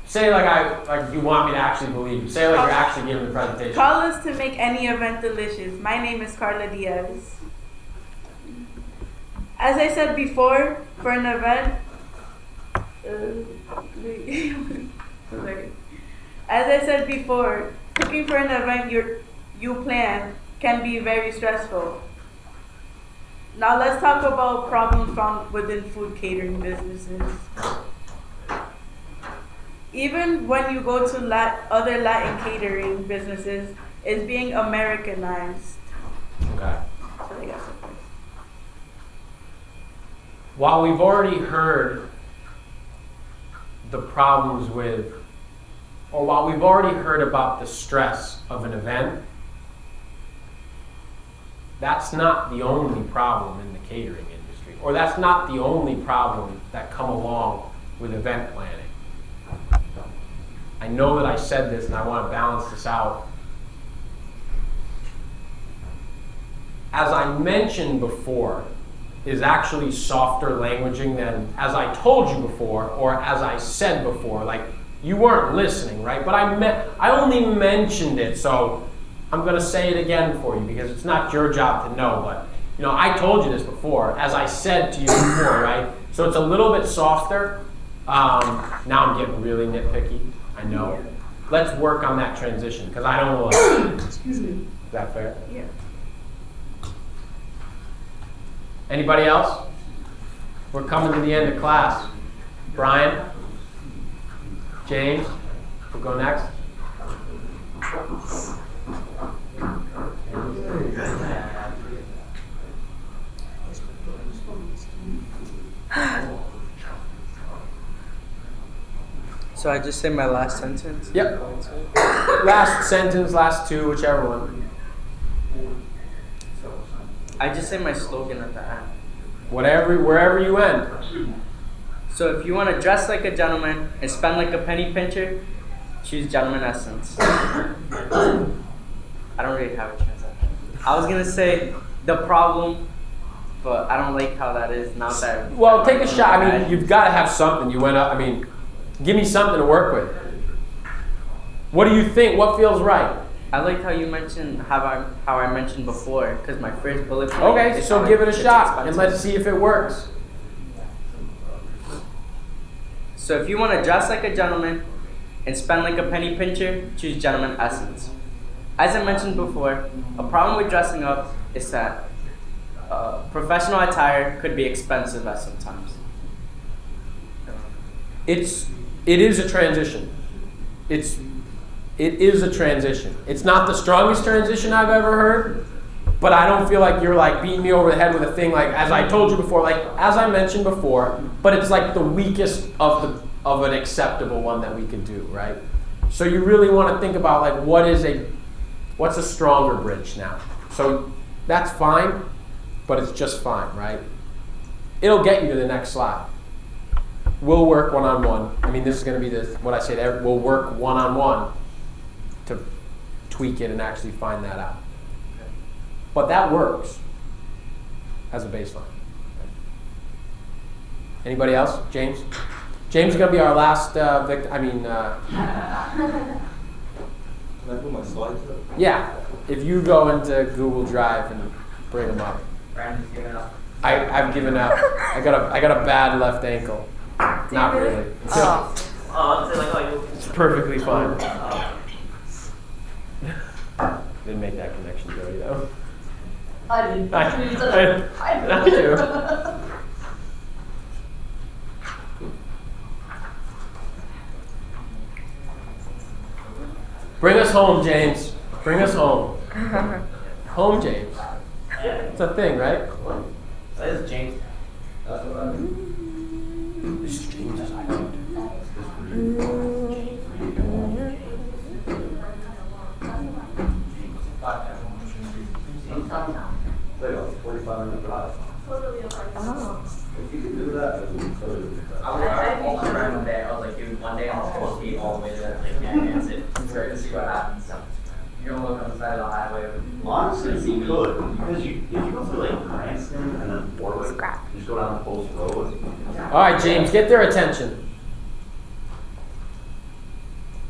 Say like you want me to actually believe you. Say like you're actually giving the presentation. Call us to make any event delicious. My name is Carla Diaz. As I said before, for an event, As I said before, cooking for an event you plan can be very stressful. Now let's talk about problems found within food catering businesses. Even when you go to other Latin catering businesses, it's being Americanized. Okay. So they got some first. While we've already heard the problems with, or while we've already heard about the stress of an event, that's not the only problem in the catering industry, or that's not the only problem that come along with event planning. I know that I said this and I want to balance this out. As I mentioned before, is actually softer languaging than as I told you before or as I said before. Like, you weren't listening, right? But I only mentioned it, so I'm going to say it again for you because it's not your job to know. But, you know, I told you this before, as I said to you before, right? So it's a little bit softer. Now I'm getting really nitpicky. I know. Let's work on that transition because I don't want to. Excuse me. Is that fair? Yeah. Anybody else? We're coming to the end of class. Brian? James? We'll go next. So I just say my last sentence? Yep. Last sentence, last two, whichever one. I just say my slogan at the end. Wherever you end. So if you want to dress like a gentleman and spend like a penny pincher, choose Gentleman Essence. I don't really have a chance at that. I was gonna say the problem, but I don't like how that is now that. Well, take a shot. I mean, you've got to have something. You went up. I mean, give me something to work with. What do you think? What feels right? I liked how you mentioned how I mentioned before, because my first bullet point. Okay, is so how give it a it's shot expensive. and let's see if it works. So if you want to dress like a gentleman and spend like a penny pincher, choose Gentleman Essence. As I mentioned before, a problem with dressing up is that professional attire could be expensive at some times. It is a transition. It is a transition. It's not the strongest transition I've ever heard, but I don't feel like you're like beating me over the head with a thing like, as I told you before, like as I mentioned before, but it's like the weakest of an acceptable one that we could do, right? So you really want to think about like what's a stronger bridge now? So that's fine, but it's just fine, right? It'll get you to the next slide. We'll work one-on-one. I mean, this is going to be what I say. We'll work one-on-one to tweak it and actually find that out. But that works as a baseline. Anybody else? James? James is going to be our last victim. Can I put my slides up? Yeah. If you go into Google Drive and bring them up. Brandon's giving up. I've given up. I got a bad left ankle. Not really. It's perfectly fine. Didn't make that connection, Jody, though. I did. I do. Bring us home, James. Bring us home. Home, James. It's a thing, right? That is James. That's what I mean. This is James's island. Like a 45-minute drive. Oh. If you could do that, it would be totally I was around one day. I was like, dude, one day I'm just gonna ski all the way to like that's it. We're gonna see what happens. So you're gonna look on the side of the highway. Honestly, you could, because if you go through like Cranston and then Warwick, you just go down the Post Road. All right, James, get their attention.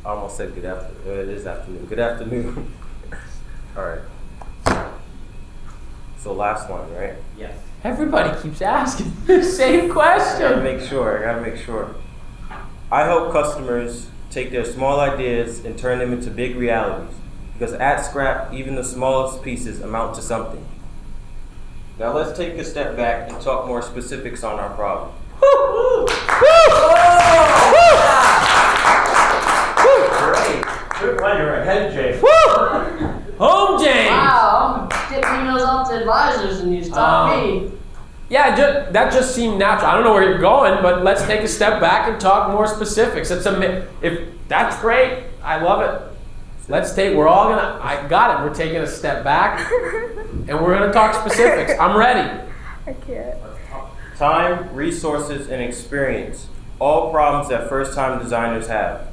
I almost said good afternoon. It is afternoon. Good afternoon. All right. So last one, right? Yes. Everybody keeps asking the same I gotta question. make sure. I help customers take their small ideas and turn them into big realities. Because at Scrap, even the smallest pieces amount to something. Now let's take a step back and talk more specifics on our problem. Great. Good one, you're ahead, Jay. Home, James! Wow, I'm getting emails off to advisors and you stop me. Yeah, that just seemed natural. I don't know where you're going, but let's take a step back and talk more specifics. If that's great, I love it. We're all gonna, I got it. We're taking a step back and we're gonna talk specifics. I'm ready. I can't. Time, resources, and experience. All problems that first-time designers have.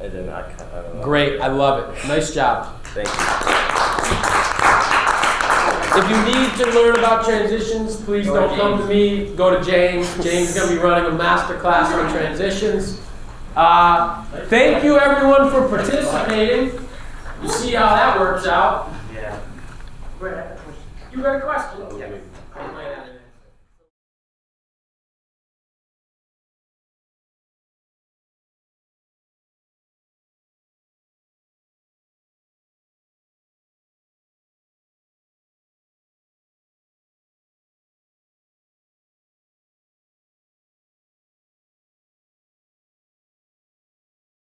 And then I don't know. Great, I love it. Nice job. Thank you. If you need to learn about transitions, please don't come to me. Go to James. James is going to be running a master class on transitions. Thank you, everyone, for participating. You see how that works out. Yeah. You got a question? Yeah.